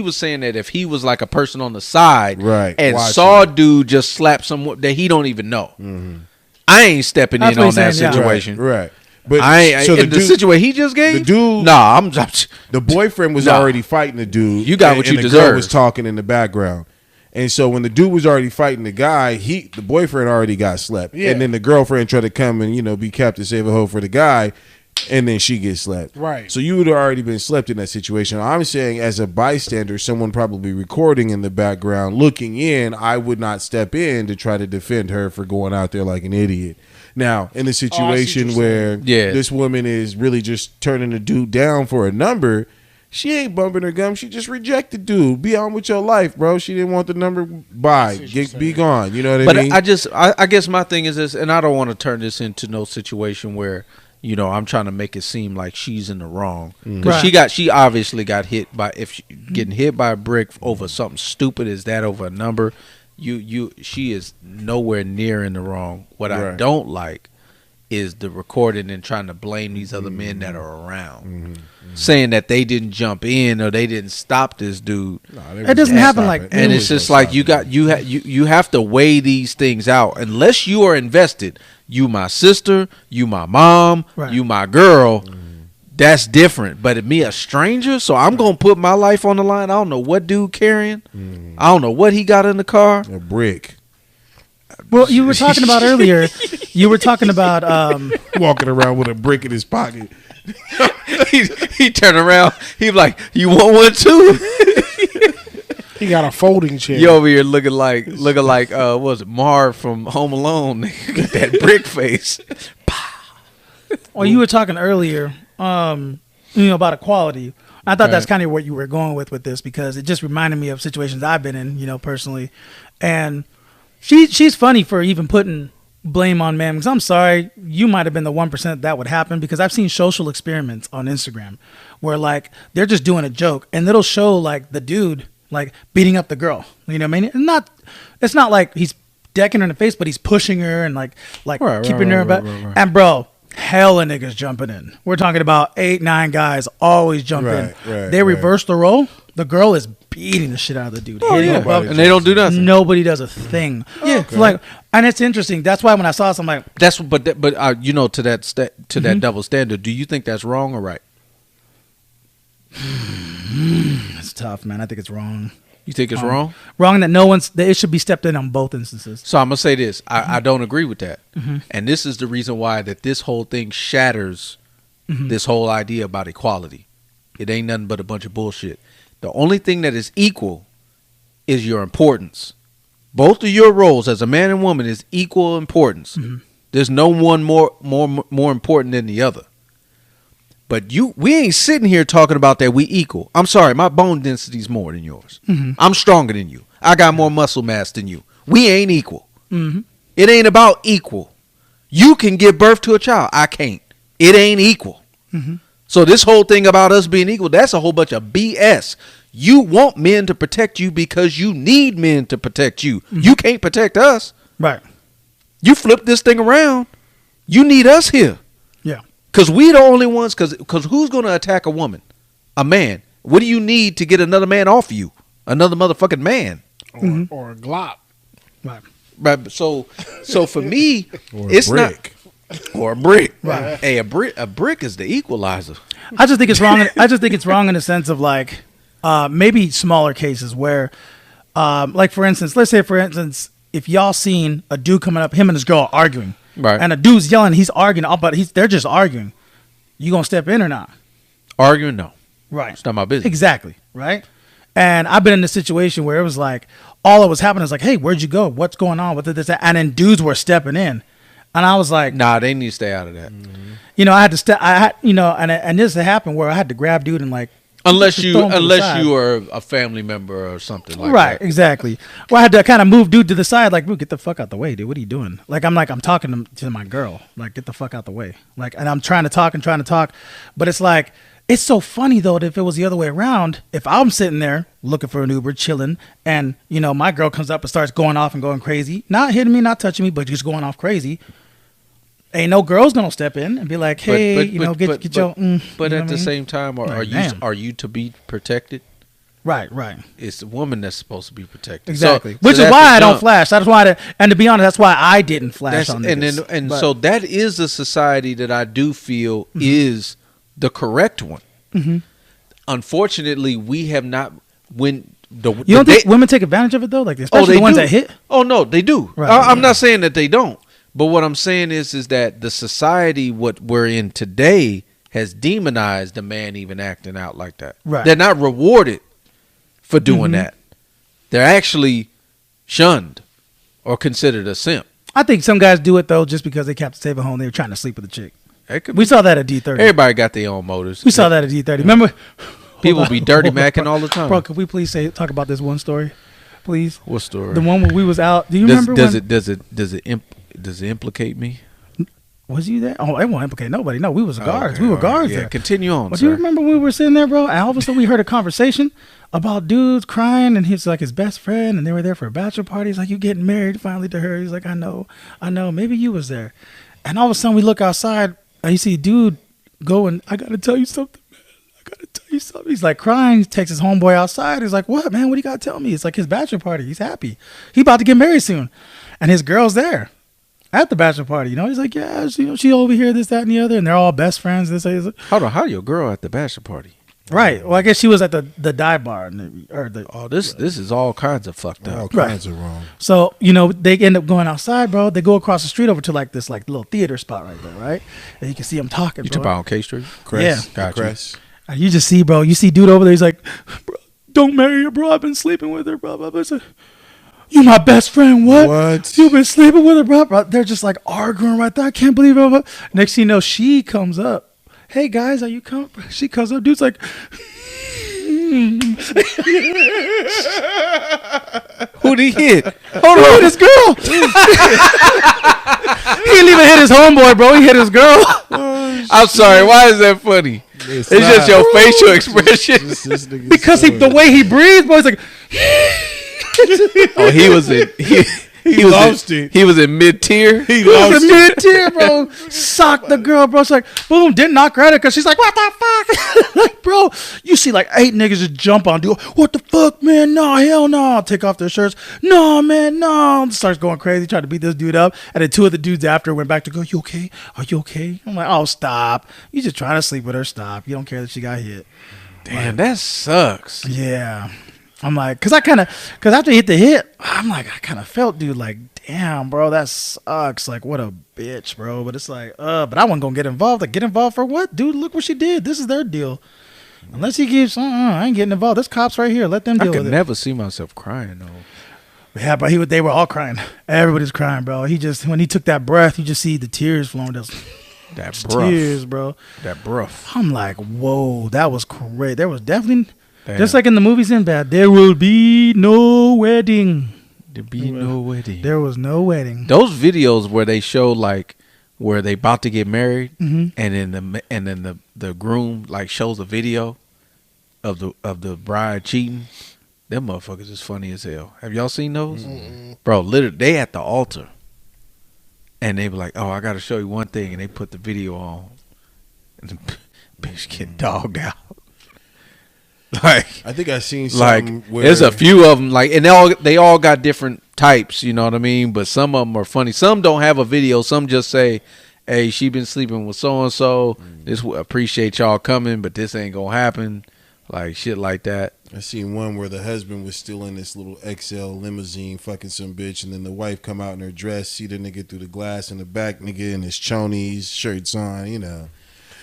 was saying that if he was like a person on the side, right, and saw a dude just slap someone that he don't even know, I ain't stepping in on that situation. Right. But in the situation he just gave, the dude, nah, the boyfriend was already fighting the dude. You got what you the deserve. Girl was talking in the background. And so when the dude was already fighting the guy, the boyfriend already got slept. Yeah. And then the girlfriend tried to come and, be Captain Save a Hoe for the guy, and then she gets slept. Right. So you would have already been slept in that situation. I'm saying as a bystander, someone probably recording in the background, looking in, I would not step in to try to defend her for going out there like an idiot. Now, in a situation where this woman is really just turning the dude down for a number, she ain't bumping her gum. She just rejected dude. Be on with your life, bro. She didn't want the number. Bye. Be gone. You know what I mean? But I guess my thing is this, and I don't want to turn this into no situation where, I'm trying to make it seem like she's in the wrong. Because she obviously got hit by, getting hit by a brick over something stupid as that over a number, she is nowhere near in the wrong. What I don't like is the recording and trying to blame these other men that are around, saying that they didn't jump in or they didn't stop this dude. It doesn't happen like, and it's just like you have to weigh these things out. Unless you are invested, you my sister, you my mom, you my girl. That's different. But me, a stranger, so I'm gonna put my life on the line. I don't know what dude carrying. I don't know what he got in the car. A brick. Well, you were talking about earlier. You were talking about walking around with a brick in his pocket. he turned around. He was like, "You want one too?" He got a folding chair. You over here looking like what was it, Marv from Home Alone? Got that brick face. Well, you were talking earlier, about equality. I thought that's kind of what you were going with this, because it just reminded me of situations I've been in, personally, and. She's funny for even putting blame on men, because I'm sorry, you might have been the 1% that would happen, because I've seen social experiments on Instagram where like they're just doing a joke and it'll show like the dude like beating up the girl. You know what I mean? It's not like he's decking her in the face, but he's pushing her and like keeping her back. And bro, hella niggas jumping in. We're talking about 8-9 guys always jump in. They reverse the role. The girl is beating the shit out of the dude. And they don't do nothing. Nobody does a thing. Yeah, and it's interesting. That's why when I saw something like to that double standard, do you think that's wrong or right? It's tough, man. I think it's wrong. You think it's wrong? Wrong that it should be stepped in on both instances. So I'm gonna say this. I don't agree with that, and this is the reason why that this whole thing shatters this whole idea about equality. It ain't nothing but a bunch of bullshit. The only thing that is equal is your importance. Both of your roles as a man and woman is equal importance. There's no one more important than the other. But we ain't sitting here talking about that we equal. I'm sorry, my bone density is more than yours. I'm stronger than you. I got more muscle mass than you. We ain't equal. It ain't about equal. You can give birth to a child. I can't. It ain't equal. So this whole thing about us being equal, that's a whole bunch of BS. You want men to protect you because you need men to protect you. You can't protect us. Right. You flip this thing around. You need us here. Yeah. Because we the only ones, because who's going to attack a woman? A man. What do you need to get another man off you? Another motherfucking man. Or a Glock. Right. So for me, or it's brick. not. Or a brick. Right. Hey, a brick is the equalizer. I just think it's wrong. I just think it's wrong in the sense of like maybe smaller cases where, like for instance, let's say for instance, if y'all seen a dude coming up, him and his girl arguing, right, and a dude's yelling, he's arguing, but they're just arguing. You gonna step in or not? Arguing, no. Right. It's not my business. Exactly. Right. And I've been in a situation where it was like all that was happening was like, hey, where'd you go? What's going on with this? And then dudes were stepping in. And I was like, nah, they need to stay out of that. I had to step. And this happened where I had to grab dude and like, unless you are a family member or something like that. Right, exactly. Well, I had to kind of move dude to the side, like, get the fuck out the way, dude. What are you doing? I'm talking to my girl, like, get the fuck out the way, like, and I'm trying to talk, but it's like, it's so funny though that if it was the other way around, if I'm sitting there looking for an Uber, chilling, and my girl comes up and starts going off and going crazy, not hitting me, not touching me, but just going off crazy. Ain't no girl's gonna step in and be like, "Hey, get your." But at the same time, are you to be protected? Right, right. It's the woman that's supposed to be protected. Exactly. So Which is that's why the I don't jump. flash. That's why, and to be honest, that's why I didn't flash on niggas. So that is a society that I do feel is the correct one. Mm-hmm. Unfortunately, we have not. When the you don't think women take advantage of it though, like especially the ones that hit. Oh no, they do. Right. I'm not saying that they don't, but what I'm saying is that the society what we're in today has demonized the man even acting out like that. Right. They're not rewarded for doing that. They're actually shunned or considered a simp. I think some guys do it though just because they kept to save at home. They were trying to sleep with a chick. We saw that at D30. Everybody got their own motives. We saw that at D30. Remember? People be dirty macking all the time. Bro, could we please talk about this one story, please? What story? The one where we was out. Do you remember? Does it implicate me? Was you there? Oh, it won't implicate nobody. No, we was guards. We were guards there. Continue on. But do you remember when we were sitting there, bro? And all of a sudden we heard a conversation about dudes crying, and he's like his best friend, and they were there for a bachelor party. He's like, "You getting married finally to her?" He's like, "I know. Maybe you was there." And all of a sudden we look outside, and you see a dude going, "I gotta tell you something, man. I gotta tell you something." He's like crying. He takes his homeboy outside. He's like, "What, man? What do you gotta tell me?" It's like his bachelor party. He's happy. He about to get married soon, and his girl's there at the bachelor party. He's like, "Yeah, she over here, this, that, and the other," and they're all best friends. This, hold on, how your girl at the bachelor party? Right. Well, I guess she was at the dive bar, this is all kinds of fucked up. All kinds of wrong. So they end up going outside, bro. They go across the street over to like this like little theater spot right there, right? And you can see them talking. You talking about on K Street? Crest, Yeah, got Crest. And you just see, bro. You see dude over there. He's like, "Bro, don't marry her, bro. I've been sleeping with her, bro." It's like, "You my best friend? What? You've been sleeping with her, bro?" They're just like arguing right there. I can't believe it. Bro. Next thing you know, she comes up. "Hey guys, are you coming?" She comes up. Dude's like, who'd he hit? Hold on, his girl. He didn't even hit his homeboy, bro. He hit his girl. I'm sorry. Why is that funny? It's just your facial expression. Because the way he breathes, bro, he's like. Oh, he was in. He lost it. He was in mid tier. He was in mid tier, bro. Socked the girl, bro. It's like, boom, didn't knock her out because she's like, "What the fuck?" Like, bro, you see like 8 niggas just jump on dude. "What the fuck, man? No, hell no." Take off their shirts. "No, man, no." Starts going crazy, trying to beat this dude up. And then 2 of the dudes after went back to go, "You okay? Are you okay?" I'm like, "Oh, stop. You just trying to sleep with her. Stop. You don't care that she got hit." Damn, that sucks. Yeah. I'm like, because after he hit the hit, I'm like, I kind of felt, dude, like, damn, bro, that sucks. Like, what a bitch, bro. But it's like, but I wasn't going to get involved. Like, get involved for what? Dude, look what she did. This is their deal. Unless he gives, I ain't getting involved. There's cops right here. Let them deal with it. I could never see myself crying, though. Yeah, but they were all crying. Everybody's crying, bro. When he took that breath, you just see the tears flowing down. That breath. Tears, bro. That breath. I'm like, whoa, that was great. There was definitely... Damn. Just like in the movies in Bad, there will be no wedding. There be no wedding. There was no wedding. Those videos where they show like where they about to get married, mm-hmm. and then the groom like shows a video of the bride cheating. Them motherfuckers is funny as hell. Have y'all seen those? Mm-hmm. Bro, literally, they at the altar, and they be like, "Oh, I got to show you one thing," and they put the video on, and the bitch get dogged out. Like, I think I seen something like where there's a few of them like, and they all got different types, you know what I mean? But some of them are funny. Some don't have a video. Some just say, "Hey, she been sleeping with so and so. This appreciate y'all coming, but this ain't gonna happen." Like shit like that. I seen one where the husband was still in this little XL limousine fucking some bitch, and then the wife come out in her dress, see the nigga through the glass in the back, nigga in his chonies, shirts on, you know.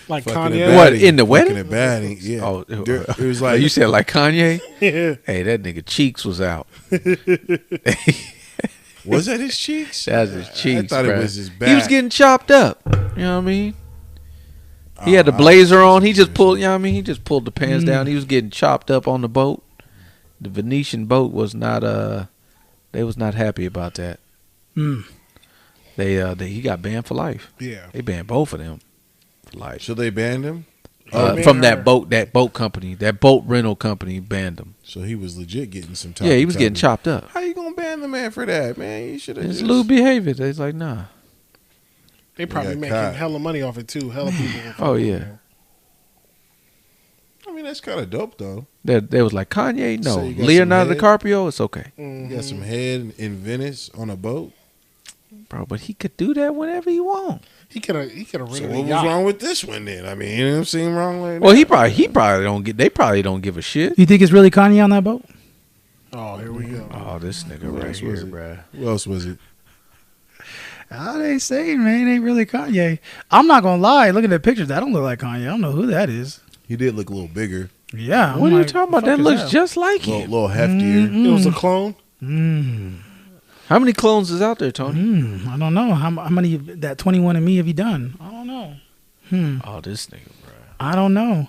Like fucking Kanye? What, in the wedding? Fucking a baddie, yeah. Oh, it was like you said like Kanye? Yeah. Hey, that nigga cheeks was out. Was that his cheeks? That's his cheeks. I thought bruh. it was his back. He was getting chopped up. You know what I mean? He had the blazer on. He just pulled. You know what I mean? He just pulled the pants down. He was getting chopped up on the boat. The Venetian boat was not. They was not happy about that. He got banned for life. Yeah. They banned both of them for life. So they banned him? From that boat company, that boat rental company banned him. So he was legit getting some time. Yeah, he was getting chopped up. How you gonna ban the man for that, man? You should have. It's lewd behavior. They's like, nah. They probably got making caught. hella money off it too. Hella people. Oh yeah. I mean, mean, that's kind of dope, though. They was like, Kanye, no. So you got Leonardo some head? DiCaprio, it's okay. You got some head in Venice on a boat. Bro, but he could do that whenever he want. He could have So rented what a was yacht. wrong with this one then? I mean, you know what I'm saying wrong right Well, now? he probably don't get. They probably don't give a shit. You think it's really Kanye on that boat? Oh, here we go. Oh, this nigga Who right else here, was it? bro. Who else was it? How they say, man, it ain't really Kanye. I'm not gonna lie. Looking at the pictures, that don't look like Kanye. I don't know who that is. He did look a little bigger, Yeah. What I'm are you like, talking about? the fuck That is looks just like a little, him. little heftier. It was a clone. How many clones is out there, Tony? I don't know. How many of that 21andMe have you done? I don't know. Oh, this nigga, bro. I don't know.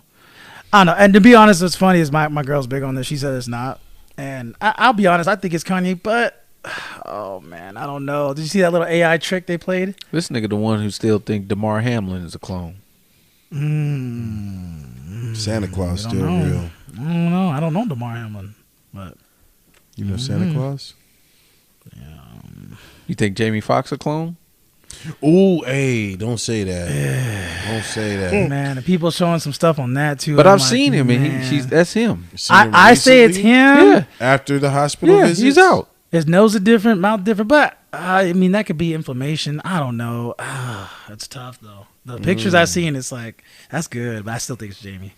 I don't know. And to be honest, what's funny is my girl's big on this. She said it's not. And I'll be honest, I think it's Kanye, but oh man, I don't know. Did you see that little AI trick they played? This nigga the one who still think DeMar Hamlin is a clone. Santa Claus I still don't know. real. I don't know. I don't know DeMar Hamlin, but You know Santa Claus? You think Jamie Foxx a clone? Ooh, hey, don't say that. Don't say that. man, the people showing some stuff on that too. But I'm I've like, seen him, and man. that's him. Seen him I say it's recently? him. Yeah, After the hospital yeah, visits? he's out. His nose is different, mouth different, but I mean that could be inflammation. I don't know. It's tough though. The pictures I seen, it's like that's good, but I still think it's Jamie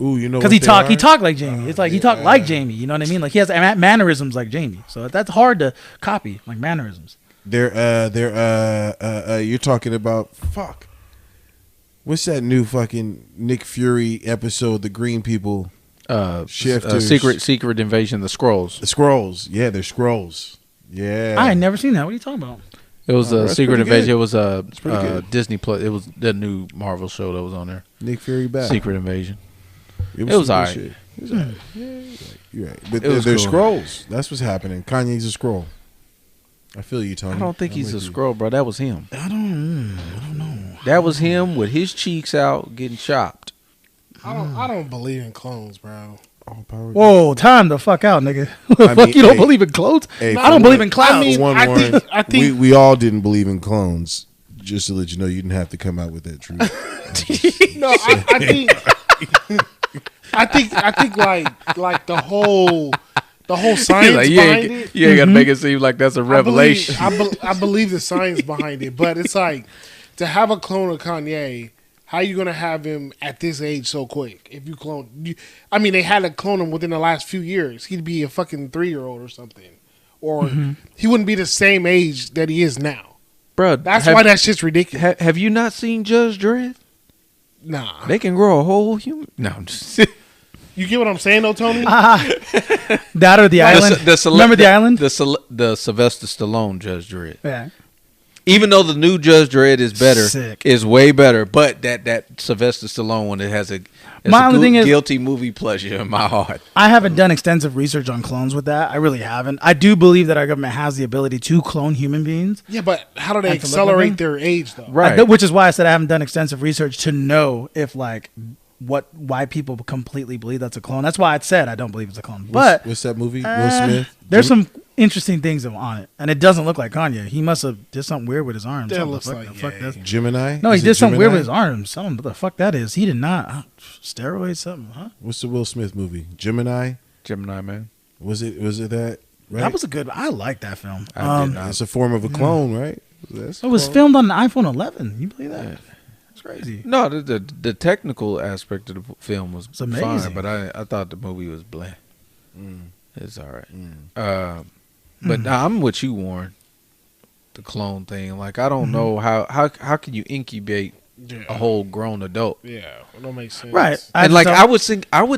Ooh, you know because what he they talked like Jamie. It's like he talked yeah. like Jamie. You know what I mean? Like he has mannerisms like Jamie. So that's hard to copy, like mannerisms. You're talking about fuck. What's that new fucking Nick Fury episode? The Green People, Shifters. Secret Invasion, the Skrulls. the Scrolls. Yeah, they're Scrolls. Yeah, I ain't never seen that. What are you talking about? It was a that's Secret pretty Invasion. good. It was a pretty good. Disney Plus. It was the new Marvel show that was on there. Nick Fury back. Secret Invasion. It was some good alright. shit. It was alright. Yeah, you're right. But It was they're cool. Scrolls. That's what's happening. Kanye's a scroll. I feel you, Tony. I don't think I'm he's a with you. Skrull, bro. That was him. I don't know. That was him with his cheeks out getting chopped. I don't believe in clones, bro. All power. Whoa, time the fuck out, nigga. I Fuck, mean, you don't hey, believe in clothes? hey, I don't for believe one- in clouds. I mean, One, I Warren, think- I think- we all didn't believe in clones. Just to let you know, you didn't have to come out with that truth. No, I think like the whole science Like, behind it. you ain't got to make it seem like that's a revelation. I believe the science behind it, but it's like to have a clone of Kanye. How you gonna have him at this age so quick? If you clone, I mean, they had to clone him within the last few years. He'd be a fucking 3-year-old or something, or he wouldn't be the same age that he is now. Bro, That's why that shit's ridiculous. Have you not seen Judge Dredd? Nah, They can grow a whole human. No, I'm just. you get what I'm saying, though, Tony? That or the island. Remember the island? The Sylvester Stallone Judge Dredd. Yeah. Even though the new Judge Dredd is better, Sick. is way better, but that Sylvester Stallone one, it has a My only thing is- guilty movie pleasure in my heart. I haven't done extensive research on clones with that. I really haven't. I do believe that our government has the ability to clone human beings. Yeah, but how do they And to look at them? accelerate their age, though? Right. Which is why I said I haven't done extensive research to know if like why people completely believe that's a clone. That's why I said I don't believe it's a clone. But What's that movie? Will Smith. there's some interesting things on it, and it doesn't look like Kanye. He must have did something weird with his arms. That Something looks the like, fuck yeah. that's- Gemini. No, he Is it did something weird Gemini? with his arms. I don't know what the fuck that is. He did not. Steroids, something, huh? What's the Will Smith movie? Gemini. Gemini Man. Was it that? Right. That was a good. I like that film. I did not. It's a form of a clone, right? That's It was clone. filmed on an iPhone 11. You believe that? It's crazy. No, the technical aspect of the film was amazing. fine, but I thought the movie was bland. It's all right. But nah, I'm with you, Warren. The clone thing, like I don't know how can you incubate a whole grown adult? Yeah, it don't make sense. Right. And like I would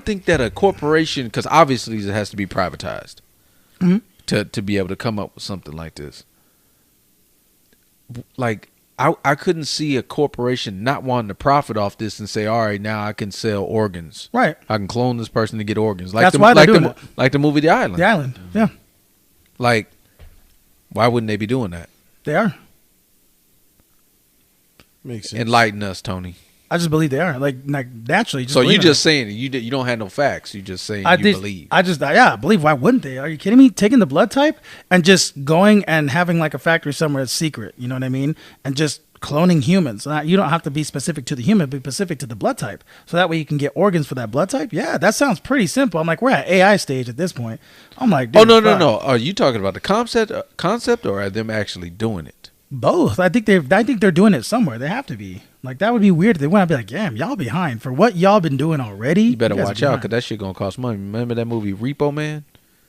think that a corporation, because obviously it has to be privatized to be able to come up with something like this. Like I couldn't see a corporation not wanting to profit off this and say, all right, now I can sell organs. Right. I can clone this person to get organs. Like That's why they're doing it. Like the movie The Island. The island. Yeah, Like, why wouldn't they be doing that? they are. Makes sense. Enlighten us, Tony. I just believe they are. Like naturally. So you believe in just it. saying it. You don't have no facts. You just saying I you think- believe. I believe. Why wouldn't they? Are you kidding me? Taking the blood type and just going and having like a factory somewhere that's secret. You know what I mean? And just cloning humans. So you don't have to be specific to the human, be specific to the blood type. So that way you can get organs for that blood type. Yeah, that sounds pretty simple. I'm like, we're at AI stage at this point. I'm like, dude, no. Are you talking about the concept, or are them actually doing it? Both. I think they're doing it somewhere. They have to be. Like, that would be weird if they wouldn't be like, damn, y'all behind for what y'all been doing already. You better watch out, because that shit gonna cost money. Remember that movie Repo Man?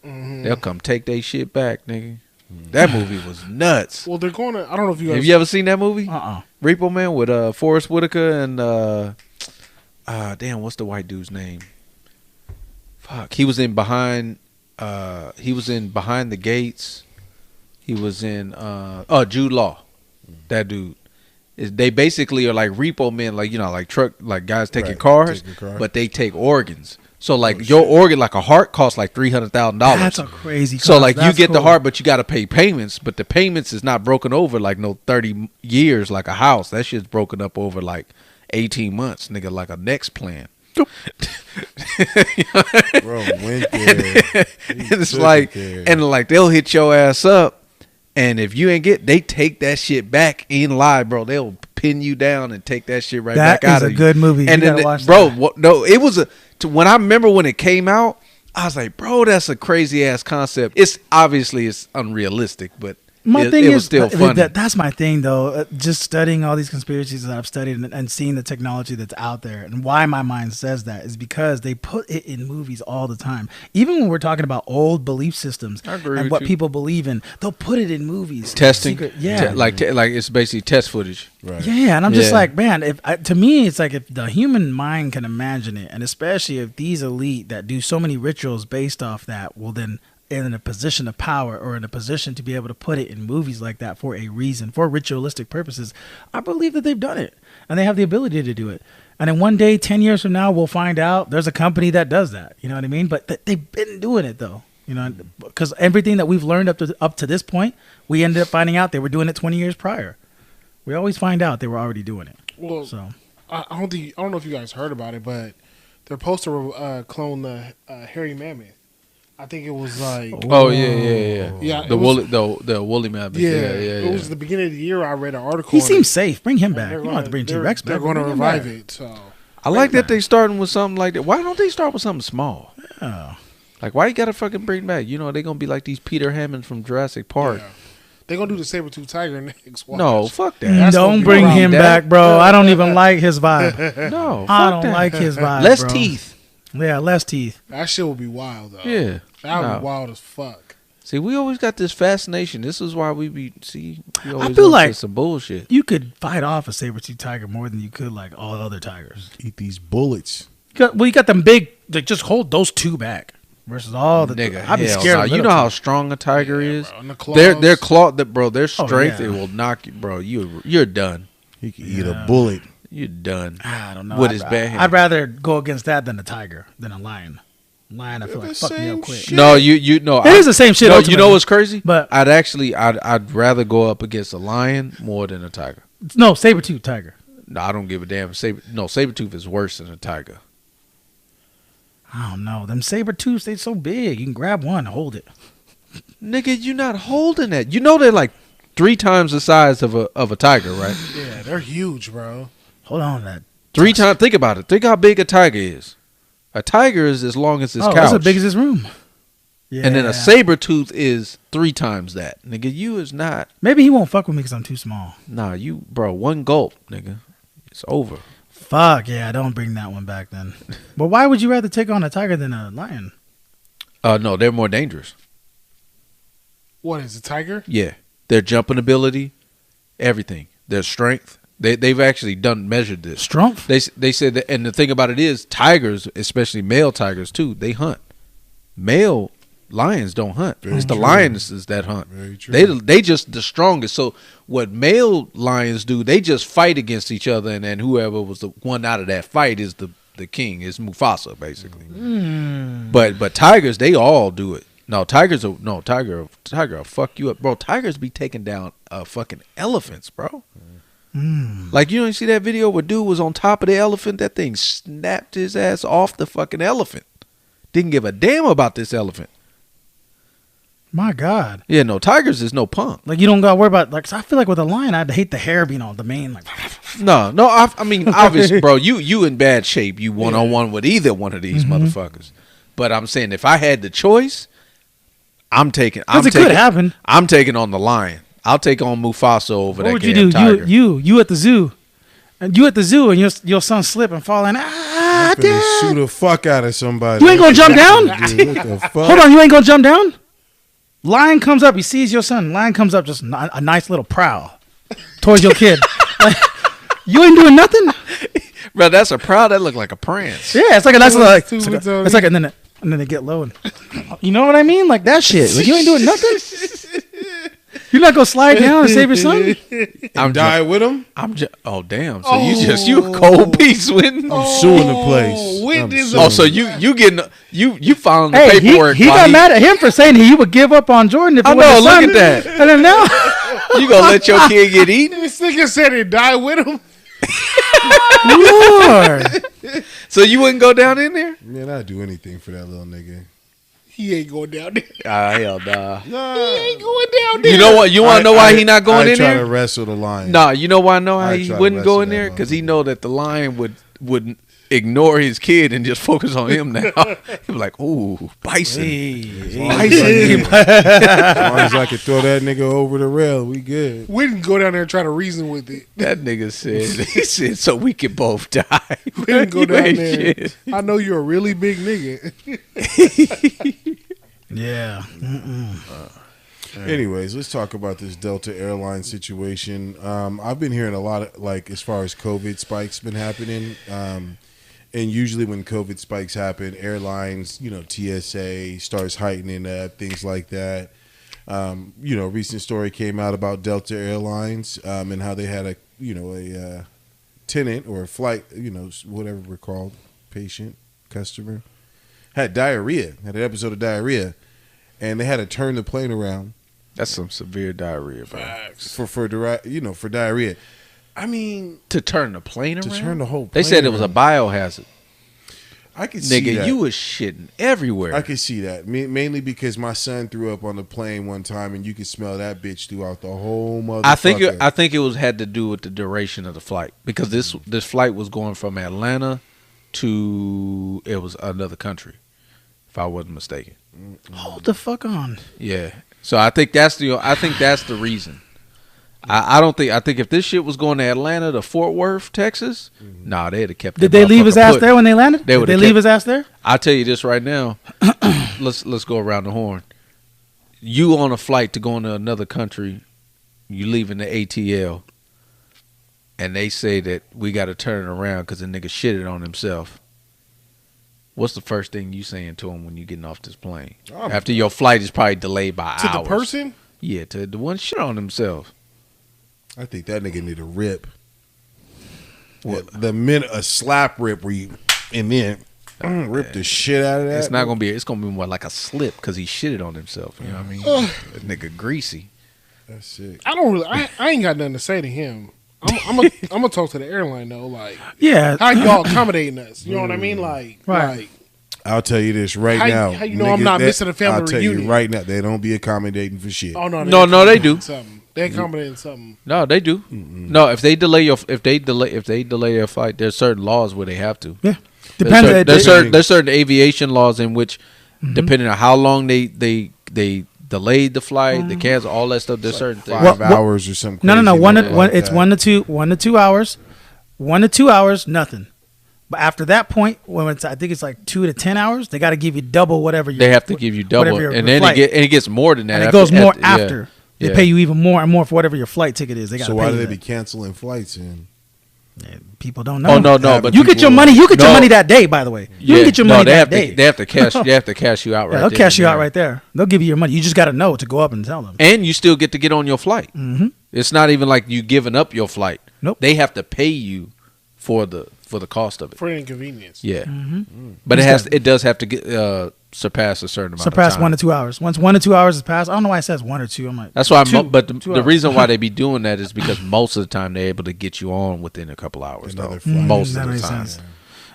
Mm-hmm. They'll come take their shit back, nigga. That movie was nuts. Well, they're going to. I don't know if you guys have you ever seen that movie? Uh-uh. Repo Man with Forrest Whitaker and damn, what's the white dude's name? Fuck, he was in Behind the Gates. He was in Jude Law. That dude. They basically are like repo men, like, you know, like truck, like guys taking cars, but they take organs. So like your organ, like a heart, costs like $300,000. That's a crazy. So like you get the heart, but you got to pay payments. But the payments is not broken over like no 30 years like a house. That shit's broken up over like 18 months, nigga, like a next plan. Bro, went there. It's like, and like they'll hit your ass up, and if you ain't they take that shit back in live, bro. They'll pin you down and take that shit right back out of you. That is a good movie. And then, bro, no, it was when I remember when it came out, I was like, bro, that's a crazy ass concept. It's obviously it's unrealistic, but it was still funny. That's my thing, though. Just studying all these conspiracies that I've studied and seeing the technology that's out there, and why my mind says that is because they put it in movies all the time. Even when we're talking about old belief systems and what people believe in, they'll put it in movies. Testing, like it's basically test footage. Right. Yeah, and I'm just like, man, to me, it's like if the human mind can imagine it, and especially if these elite that do so many rituals based off that will then in a position of power or in a position to be able to put it in movies like that for a reason, for ritualistic purposes, I believe that they've done it and they have the ability to do it. And then one day, 10 years from now, we'll find out there's a company that does that. You know what I mean? But they've been doing it, though. You know, because everything that we've learned up to this point, we ended up finding out they were doing it 20 years prior. We always find out they were already doing it. Well, so I don't know if you guys heard about it, but they're supposed to clone the hairy mammoth. I think it was like the woolly mammoth. Yeah. It was the beginning of the year. I read an article. He seems safe. Bring him back. You don't have to bring T-Rex back. They're going to revive it. So I like that they starting with something like that. Why don't they start with something small? Yeah. Like, why you gotta fucking bring back? You know, they're gonna be like these Peter Hammonds from Jurassic Park. Yeah. They're gonna do the saber-tooth tiger next. No, fuck that. Don't bring him back, bro. I don't even like his vibe. No, I don't like his vibe. Less teeth. Yeah, less teeth. That shit would be wild, though. Yeah. That would be wild as fuck. See, we always got this fascination. This is why we I feel like some bullshit. You could fight off a saber-tooth tiger more than you could like all other tigers. Eat these bullets. You got them big, like, just hold those two back versus all the nigga. I'd be scared. You know how strong a tiger is? Bro, and their claw, bro, their strength, it will knock you, bro. You're done. He can eat a bullet. You're done. I don't know. With his bad hand. I'd rather go against that than a tiger, than a lion. Lion, I feel like fuck me up quick. Shit. No, you know. It is the same shit. No, you know what's crazy? But I'd rather go up against a lion more than a tiger. No, saber-tooth tiger. No, I don't give a damn. Saber-tooth is worse than a tiger. I don't know. Them saber-tooths, they so big. You can grab one and hold it. Nigga, you're not holding that. You know they're like 3 times the size of a tiger, right? Yeah, they're huge, bro. Hold on to that. 3 times. Think about it. Think how big a tiger is. A tiger is as long as this couch. That's as big as this room. Yeah. And then a saber-tooth is 3 times that. Nigga, you is not. Maybe he won't fuck with me because I'm too small. Nah, you, bro, one gulp, nigga. It's over. Fuck, yeah, don't bring that one back then. But why would you rather take on a tiger than a lion? No, they're more dangerous. What is a tiger? Yeah. Their jumping ability, everything. Their strength. They've actually measured this. Strength? They said that, and the thing about it is, tigers, especially male tigers too, they hunt. Male lions don't hunt. It's the lionesses that hunt. Very true. They just the strongest. So what male lions do, they just fight against each other, and then whoever was the one out of that fight is the king. Is Mufasa basically. But tigers, they all do it. Tiger will fuck you up, bro. Tigers be taking down fucking elephants, bro. Like, you see that video where dude was on top of the elephant? That thing snapped his ass off the fucking elephant. Didn't give a damn about this elephant. My God. Yeah, no, tigers is no punk. Like you don't gotta worry about like. 'Cause I feel like with a lion, I'd hate the hair being on the mane. Like No. I mean, obviously, bro, you in bad shape. You 1-on-1 with either one of these motherfuckers. But I'm saying if I had the choice, I'm taking. it could happen. I'm taking on the lion. I'll take on Mufasa over that What would damn you do? tiger. You at the zoo, and you at the zoo, and your son slip and fall in. I'm finna Dad. shoot the fuck out of somebody. You ain't gonna jump down. Dude, what the fuck? Hold on, you ain't gonna jump down. Lion comes up, he sees your son. Lion comes up, just a nice little prowl towards your kid. Like, you ain't doing nothing. Bro, that's a proud. That look like a prance. Yeah, it's like a nice little. Like, Two it's weeks like, on it's like and then they get low and you know what I mean? Like that shit. Like, you ain't doing nothing. You're not gonna slide down and save your son. I'm die with him. Oh damn! So you a cold piece, Whitten? I'm suing the place. Whitten is suing So you getting you filing the Hey, paperwork? he got mad at him for saying he would give up on Jordan if I it was know. his Look son. at that. And then now, You gonna let your kid get eaten? This nigga said he died with him. Lord. So you wouldn't go down in there? Man, I'd do anything for that little nigga. He ain't going down there. Hell nah. He ain't going down there. You know what? You want to know why he not going I in try to there? wrestle the lion. Nah, you know why I know how I he try to wouldn't go wrestle in there? that Because he know that the lion would ignore his kid and just focus on him now. He'd be like, ooh, bison. As long as I can throw that nigga over the rail, we good. We didn't go down there and try to reason with it. That nigga said, he said, so we can both die. We didn't go You down ain't there. shit. I know you're a really big nigga. Yeah. Anyways, let's talk about this Delta Airlines situation. I've been hearing a lot of, like, as far as COVID spikes been happening. And usually when COVID spikes happen, airlines, TSA starts heightening up, things like that. Recent story came out about Delta Airlines and how they had a tenant or a flight, whatever we're called, patient, customer, had diarrhea, had an episode of diarrhea, and they had to turn the plane around. That's some severe diarrhea, bro. For diarrhea. I mean, To turn the plane around? to turn the whole plane They said it was a around. biohazard. I could see Nigga, that. you was shitting everywhere. I could see that. Mainly because my son threw up on the plane one time, and you could smell that bitch throughout the whole motherfucker. I think it had to do with the duration of the flight because this flight was going from Atlanta to it was another country, if I wasn't mistaken. Hold the fuck on. Yeah. So I think that's the reason. I think if this shit was going to Atlanta to Fort Worth, Texas, nah, they'd have kept. Did they leave his ass there when they landed? They Did would've they leave kept- his ass there? I'll tell you this right now. Let's go around the horn. You on a flight to go into another country, you leaving the ATL, and they say that we got to turn it around because the nigga shitted on himself. What's the first thing you saying to him when you getting off this plane? After your flight is probably delayed by To hours. the person? Yeah, to the one shit on himself. I think that nigga need a rip. What? The minute a slap rip where you and then rip the shit out of that. It's not gonna be. It's gonna be more like a slip because he shitted on himself. You know what I mean? That nigga greasy. That's sick. I don't really. I ain't got nothing to say to him. I'm gonna talk to the airline though. Like, Yeah. how y'all accommodating us? You know what I mean? Like, Right. like I'll tell you this right now. how you know I'm not missing a family I'll tell reunion? you right now, they don't be accommodating for shit. oh no, No, they do. Something. They accommodating something. No, they do. No, if they delay their flight, there's certain laws where they have to. Yeah. There's Depends. there's certain aviation laws in which, depending on how long they delayed the flight, they cancel all that stuff. There's certain things. 5 What- hours or something. No. crazy One like to, it's that. 1 to 2. 1 to 2 hours. 1 to 2 hours. Nothing. But after that point, when I think it's like 2 to 10 hours, they got to give you double whatever. They have to give you double, whatever your and then flight. it gets more than that. And it after- goes more yeah. after. They Yeah. pay you even more and more for whatever your flight ticket is. They got to So pay why you do they that. be canceling flights in? Yeah, people don't know. Oh no, but You get your money. You get your No. money that day. By the way, you get your money they that have day. To, they have to cash. They have to cash you out right. Yeah, they'll there cash and you out there. right there. They'll give you your money. You just got to know to go up and tell them. And you still get to get on your flight. Mm-hmm. It's not even like you giving up your flight. Nope. They have to pay you for the cost of it. For inconvenience. Yeah, but it does have to get surpass a certain amount. Surpass of time. 1 to 2 hours. Once 1 to 2 hours is passed, I don't know why it says 1 or 2. I'm like, That's why. But The reason why they be doing that is because most of the time they're able to get you on within a couple hours. Another Though. flight. Most that of the makes time. sense.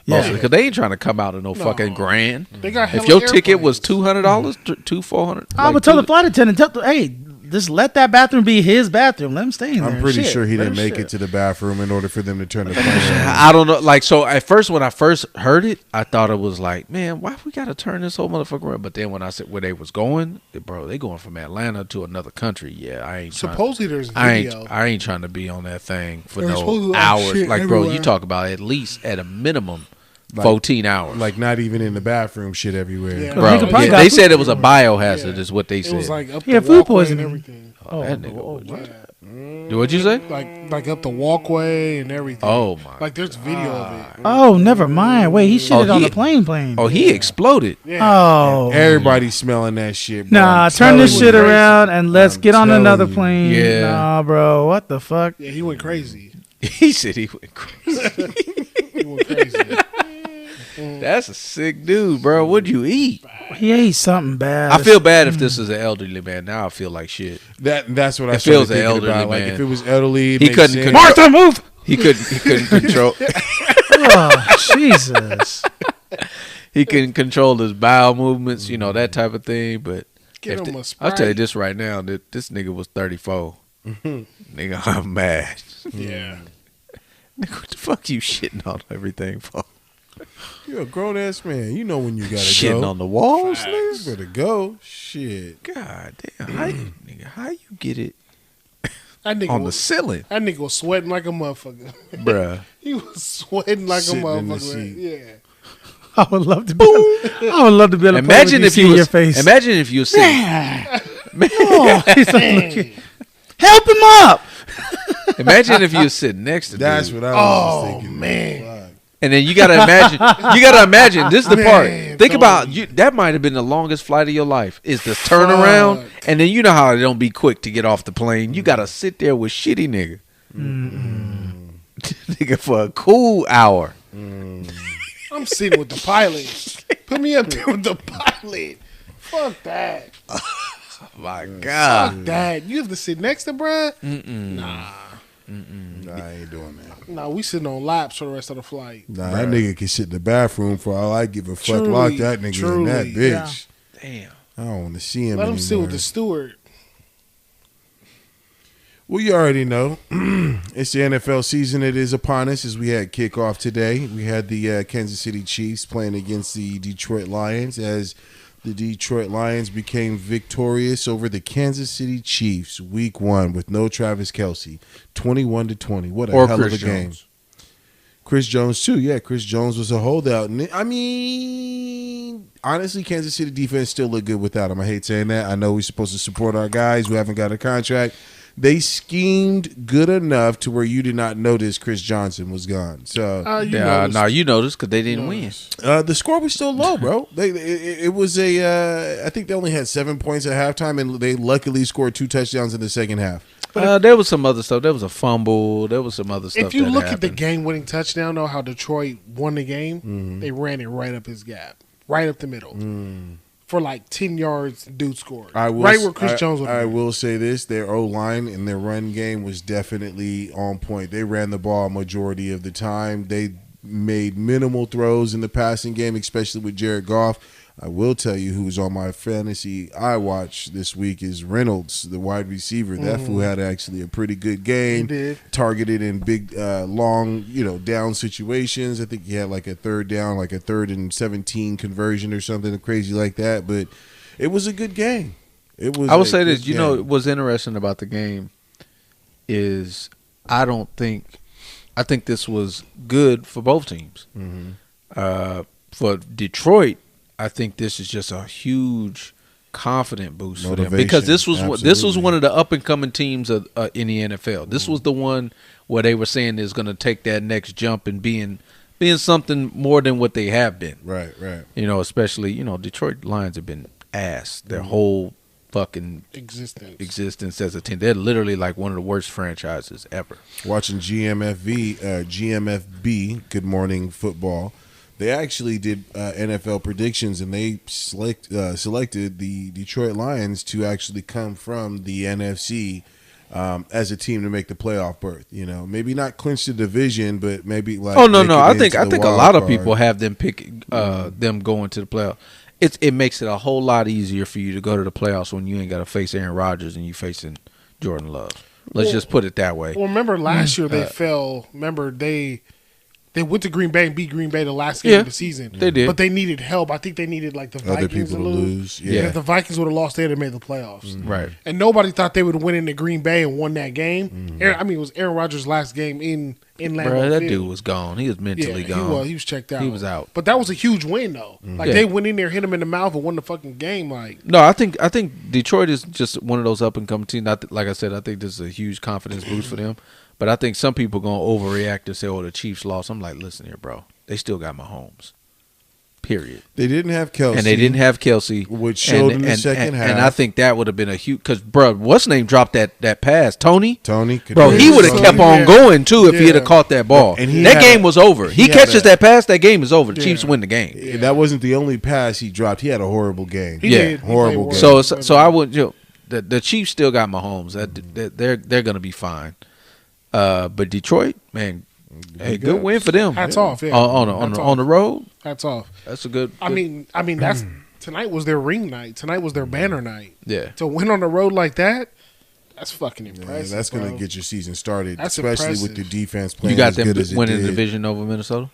Yeah. Because they ain't trying to come out of no fucking grand. They got If hella your ticket was airplanes. $200, $400. I would tell the flight attendant, hey, just let that bathroom be his bathroom. Let him stay in there. I'm pretty Shit. sure he Let didn't him make shit. it to the bathroom in order for them to turn the plane on. I don't know. Like, so at first, when I first heard it, I thought it was like, man, why we got to turn this whole motherfucker around? But then when I said where they was going, bro, they going from Atlanta to another country. Yeah, I ain't trying. Supposedly there's I video. ain't trying to be on that thing for There's supposed to no be hours. shit Like, bro, you everywhere. talk about at least at a minimum Like- 14 hours. Like not even in the bathroom, shit everywhere. Yeah. bro, He could probably yeah, got they food said it was a poisoning. biohazard, Yeah. is what they It said. was like up Yeah, the food walkway poisoning. and everything. that nigga was. Yeah. What'd you say? Like up the walkway and everything. Oh my! Like there's video of it. Oh, never mind. Wait, he shitted Oh, on he- the plane. Oh, he exploded. Yeah. Oh. Everybody smelling that shit. Bro. Nah, I'm turn this telling shit you. around and let's I'm get on telling another you. plane. Yeah. Nah, bro. What the fuck? Yeah, he went crazy. He said he went crazy. He went crazy. That's a sick dude, bro. What'd you eat? He ate something bad. I feel bad if this is an elderly man. Now I feel like shit. That's what I It started feels thinking elderly, about. Like man. if it was elderly, it He makes couldn't sense. control- Martha, move! He couldn't control. Oh, Jesus. He couldn't control his bowel movements, you know, that type of thing. But Get if him the- a Sprite. I'll tell you this right now, that this nigga was 34. Nigga, I'm mad. Yeah. Nigga, what the fuck you shitting on everything for? You're a grown ass man. You know when you gotta Shitting go. on the walls, nigga? You better go. Shit. God damn, how you get it That nigga on the was, ceiling, that nigga was sweating like a motherfucker. bruh? He was sweating like Sitting a in the motherfucker. seat. Yeah. I would love to be. I would love to be able to play Imagine with if you in was, your face. imagine if you was sitting. Oh, he's like, looking. Help him up. Imagine if you was sitting next to That's dude. what I was just Oh, thinking. man. Fuck. And then you gotta imagine. This is the part. Man, Think about don't- you. That might have been the longest flight of your life. Is the turnaround, Fuck. and then you know how it don't be quick to get off the plane. You gotta sit there with shitty nigga, nigga for a cool hour. I'm sitting with the pilot. Put me up there with the pilot. Fuck that. My God, Fuck that. You have to sit next to bruh? Nah, I ain't doing that. Nah, we sitting on laps for the rest of the flight. Nah, that nigga can sit in the bathroom for all I give a fuck. Truly, Lock that nigga in that truly, bitch. damn. I don't want to see him Let him anymore. sit with the steward. Well, you already know. It's the NFL season. It is upon us as we had kickoff today. We had the Kansas City Chiefs playing against the Detroit Lions as the Detroit Lions became victorious over the Kansas City Chiefs week 1 with no Travis Kelce, 21-20. What a Or hell Chris of a game. Jones. Chris Jones too. Yeah, Chris Jones was a holdout. And I mean, honestly, Kansas City defense still look good without him. I hate saying that. I know we're supposed to support our guys who haven't got a contract. They schemed good enough to where you did not notice Chris Johnson was gone. So You Yeah, noticed. no, you noticed because they didn't win. the score was still low, bro. It was I think they only had 7 points at halftime, and they luckily scored 2 touchdowns in the second half. There was some other stuff. There was a fumble. There was some other stuff. If you that look at the happened. game-winning touchdown, though, how Detroit won the game, they ran it right up his gap, right up the middle, for like 10 yards. Dude scored right where Chris Jones would. I will say this: their O line and their run game was definitely on point. They ran the ball majority of the time. They made minimal throws in the passing game, especially with Jared Goff. I will tell you who's on my fantasy I watch this week is Reynolds, the wide receiver. That fool had actually a pretty good game. He did. Targeted in big, long, down situations. I think he had like a third down, like a 3rd and 17 conversion or something crazy like that. But it was a good game. It was. I will a say good this. game. What's interesting about the game is I think this was good for both teams. For Detroit, I think this is just a huge confident boost for them because this was Absolutely. one of the up and coming teams in the NFL. This was the one where they were saying is going to take that next jump and being something more than what they have been. Right. Especially Detroit Lions have been ass their whole fucking existence as a team. They're literally like one of the worst franchises ever. Watching GMFB, Good Morning Football. They actually did NFL predictions, and they selected the Detroit Lions to actually come from the NFC as a team to make the playoff berth. You know, maybe not clinch the division, but maybe like. Oh no, make no. it I into think the a wild lot of card. people have them them going to the playoffs. It makes it a whole lot easier for you to go to the playoffs when you ain't got to face Aaron Rodgers and you facing Jordan Love. Let's just put it that way. Well, remember last year they fell. Remember they went to Green Bay and beat Green Bay the last game of the season. They did. But they needed help. I think they needed like the Other Vikings people to to lose. lose. Yeah. If the Vikings would have lost, they'd have made the playoffs. Right. And nobody thought they would win into Green Bay and won that game. I mean, it was Aaron Rodgers' last game in Lambeau Bro, that Field. dude was gone. He was mentally gone. He was checked out. He was out. But that was a huge win, though. Like, Yeah. they went in there, hit him in the mouth, and won the fucking game. Like, No, I think Detroit is just one of those up and coming teams. Like I said, I think this is a huge confidence boost for them. But I think some people gonna overreact and say, "Oh, the Chiefs lost." I'm like, listen here, bro. They still got Mahomes. Period. They didn't have Kelsey, And they didn't have Kelsey, which showed in the second half. And I think that would have been a huge because, bro, what's name dropped that pass? Tony, Tony, bro, he would have kept on going too if he had Yeah. caught that ball. And he that had game a- was over. He had catches a- that pass, that game is over. The Chiefs win the game. That wasn't the only pass he dropped. He had a horrible game. he Yeah. did. He Horrible played game. well. So I would the Chiefs still got Mahomes. They're gonna be fine. But Detroit, man, hey, good win for them. Hats off, yeah. On the road, Hats off. that's a good. I mean, that's tonight was their ring night. Tonight was their banner night. yeah. To win on the road like that, that's fucking Yeah, impressive. that's going bro. to get your season started, That's especially with impressive. the defense playing You got as them good as it winning the did. division over Minnesota.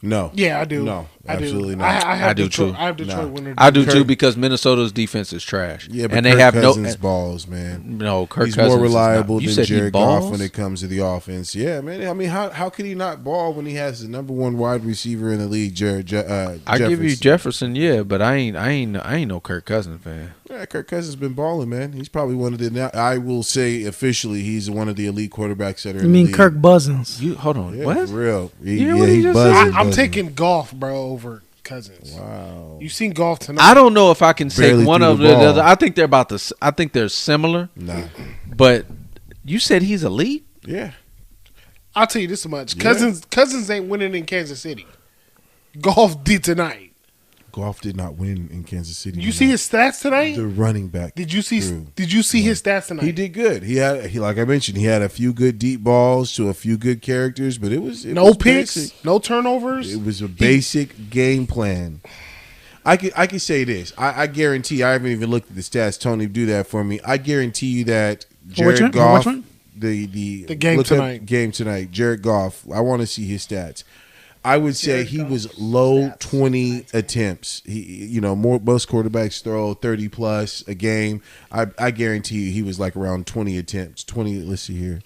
No. Yeah, I do. No, I do. absolutely not. I have I do Detroit, too. I have Detroit No. winning. I do Kirk- too because Minnesota's defense is trash. Yeah, but and Kirk they have Cousins balls, man. no. Kirk He's Cousins more is not- reliable you than said he Jared Goff balls? when it comes to the offense. Yeah, man. I mean, how could he not ball when he has the number one wide receiver in the league, I give you Jefferson, yeah, but I ain't no Kirk Cousins fan. Yeah, Kirk Cousins been balling, man. He's probably one of the. Now, I will say officially, he's one of the elite quarterbacks that are. You in mean the league. Kirk Buzzins? You hold on, Yeah, what? for real? You know what he he just buzzing, said? I'm buzzing. taking Golf, bro, over Cousins. Wow. You seen Golf tonight? I don't know if I can take Barely one threw of the the ball. other. I think they're about the. I think they're similar, Nah. but you said he's elite. Yeah. I'll tell you this much: Yeah. Cousins ain't winning in Kansas City. Golf did tonight. Goff did not win in Kansas City. You see his stats tonight? the running back? Did you see? threw. Did you see his stats tonight? He did good. He like I mentioned, he had a few good deep balls to a few good characters, but it was No picks, basic. no turnovers. It was a basic game plan. I can say this. I guarantee. I haven't even looked at the stats. Tony, do that for me. I guarantee you that For which one? Jared For Goff, which one? the game look up tonight. game tonight. Jared Goff. I want to see his stats. I would say Jared he Goff's was low stats. 20 attempts. He, most quarterbacks throw 30 plus a game. I guarantee you he was like around 20 attempts. 20. Let's see here.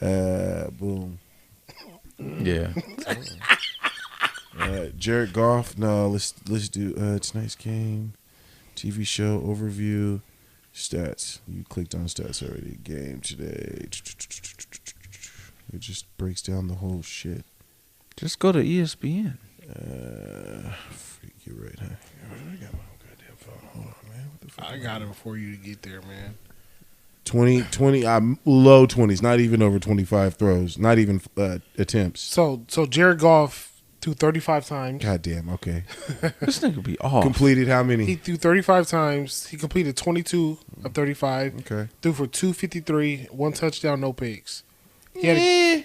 Boom. Yeah, Jared Goff. No, let's do tonight's game, TV show overview, stats. You clicked on stats already. Game today. It just breaks down the whole shit. just go to ESPN. Freak, you're right, huh? I got my own goddamn phone. Hold on, man. What the fuck? I got it before you to get there, man. 20, low 20s, not even over 25 throws, not even attempts. So Jared Goff threw 35 times. Goddamn, okay. This nigga be off. Completed how He many? threw 35 times. He completed 22 of 35. Okay. Threw for 253, one touchdown, no picks. He had a,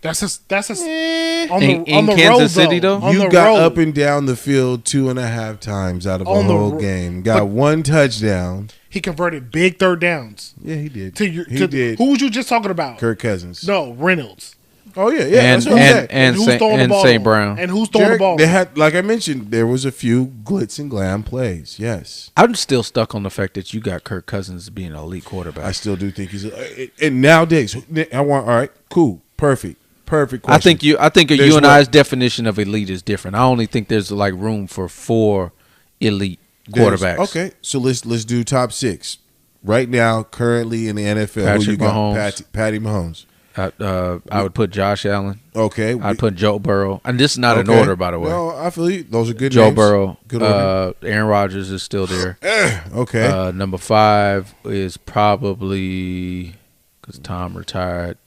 that's a on In the Kansas road, City, though? On You the got road. up and down the field 2.5 times out of a On the whole ro- game. Got but- one touchdown. He converted big third downs. Yeah, he did. He did. Who was you just talking about? Kirk Cousins. No, Reynolds. Oh yeah, and that's what I'm saying. and who's Saint, throwing the and ball? St. Brown. And who's throwing the Jared, ball? they had, like I mentioned, there was a few glitz and glam plays. Yes, I'm still stuck on the fact that you got Kirk Cousins being an elite quarterback. I still do think he's. And nowadays, I want. All right, cool, perfect question. I think you There's and what- I's definition of elite is different. I only think there's like room for 4 elite quarterbacks. Okay, so let's do top 6 right now, currently in the NFL. Patrick who you got? Mahomes. Patty Mahomes. I would put Josh Allen. Okay, I'd put Joe Burrow. And this is not in okay. order, by the way. No, I feel you. Those are good. Joe names. Burrow. Good order. Aaron Rodgers is still there. Okay. Number 5 is probably because Tom retired.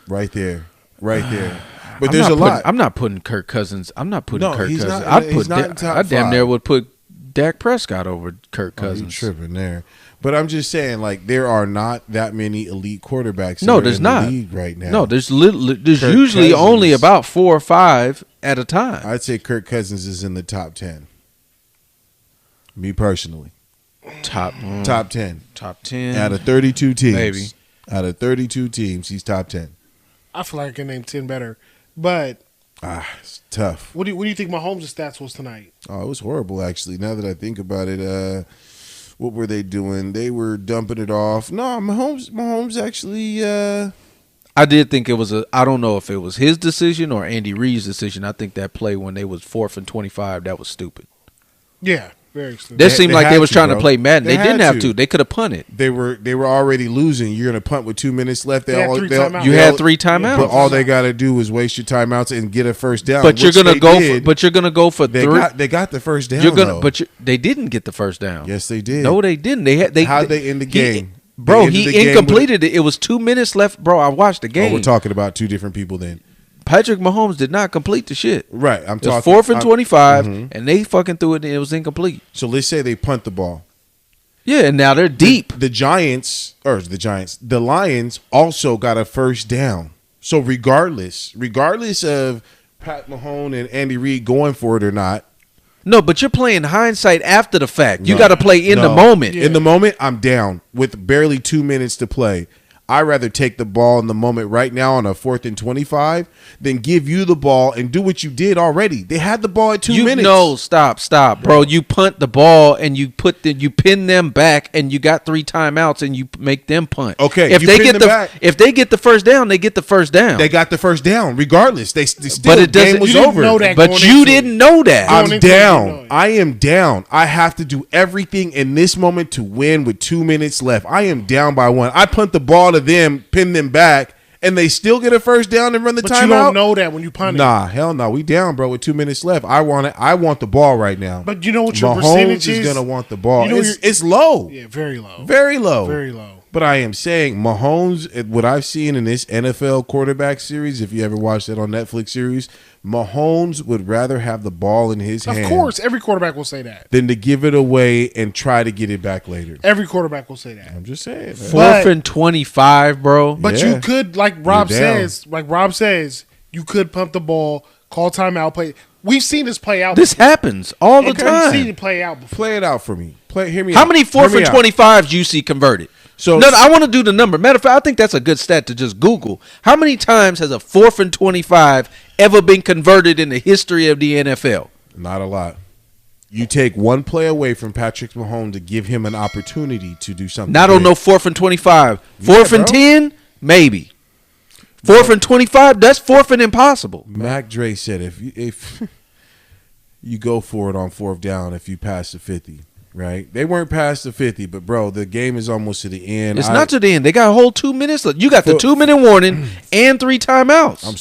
Right there. But I'm there's not a lot. I'm not putting Kirk Cousins. I'm not putting No, Kirk he's Cousins. not- he's not in top I damn 5. near would put Dak Prescott over Kirk Oh, you Cousins. tripping there. But I'm just saying, like, there are not that many elite quarterbacks No, that are there's in not. the league right now. No, there's Kirk usually Cousins. only about 4 or 5 at a time. I'd say Kirk Cousins is in the top 10. Me personally. Top 10. Top 10. Out of 32 teams. Maybe. Out of 32 teams, he's top 10. I feel like I can name 10 better. But It's tough. what do you think Mahomes' stats was tonight? Oh, it was horrible, actually. Now that I think about it, what were they doing? They were dumping it off. No, Mahomes actually. I did think it was I don't know if it was his decision or Andy Reid's decision. I think that play when they was 4th and 25, that was stupid. Yeah, very stupid. That seemed like had they was to, trying to bro. play Madden. They They didn't had have to. to. They could have punted. They were already losing. You're gonna punt with 2 minutes left. They had 3 timeouts. You had 3 timeouts. But all they gotta do is waste your timeouts and get a first down. But you're which gonna they go. did. But you're gonna go for They 3. got the first down. You're gonna. though. But they didn't get the first down. yes, they did. No, they didn't. How'd they end the game? Bro, They ended the he game incompleted it. It was 2 minutes left. Bro, I watched the Oh, game. we're talking about two different people then. Patrick Mahomes did not complete the shit. Right. I'm It was talking 4th and 25, Mhm. and they fucking threw it, and it was incomplete. So let's say they punt the ball. Yeah, and now they're deep. The Lions also got a first down. So regardless of Pat Mahomes and Andy Reid going for it or not, No, but you're playing hindsight after the fact. You No. got to play in the No. moment. Yeah. in the moment, I'm down with barely 2 minutes to play. I'd rather take the ball in the moment right now on a 4th and 25 than give you the ball and do what you did already. They had the ball at 2 minutes. No, stop, bro. You punt the ball and you pin them back, and you got 3 timeouts, and you make them punt. Okay, if you they pin get them the back. if they get the first down, they get the first down. They got the first down regardless. They still But it doesn't- game was You didn't over. know that but going you into didn't it. know that. Going I'm into it, you know down. it. I am down. I have to do everything in this moment to win with 2 minutes left. I am down by 1. I punt the ball to them, pin them back, and they still get a first down and run the But timeout. you don't know that when you punt it. Nah, hell no. We down, bro, with 2 minutes left. I want it. I want the ball right now. But you know what your Mahomes percentage is is? gonna want the ball. You know It's low, Yeah, very low. very low, Very low. But I am saying Mahomes, what I've seen in this NFL quarterback series, if you ever watched it on Netflix series, Mahomes would rather have the ball in his Of hand course, every quarterback will say that. than to give it away and try to get it back later. Every quarterback will say that. I'm just saying. Man. 4th and 25, bro. But Yeah. you could, like Rob You're down. says, you could pump the ball, call timeout, play. We've seen this play out. This happens all the We've seen time. it play out before. Play it out for me. Hear me How out. many Hear 4th me and out. 25s you see converted? So- no, I want to do the number. Matter of fact, I think that's a good stat to just Google. How many times has a 4th and 25 ever been converted in the history of the NFL? Not a lot. You take one play away from Patrick Mahomes to give him an opportunity to do something. Not on great. no 4th and 25. 4th and bro. 10, maybe. 4th and 25, that's 4th and impossible. Mac Dre said if you go for it on 4th down if you pass the 50, right? They weren't past the 50, but bro, the game is almost to the end. It's not to the end. They got a whole 2 minutes left. You got the 2-minute warning and 3 timeouts. I'm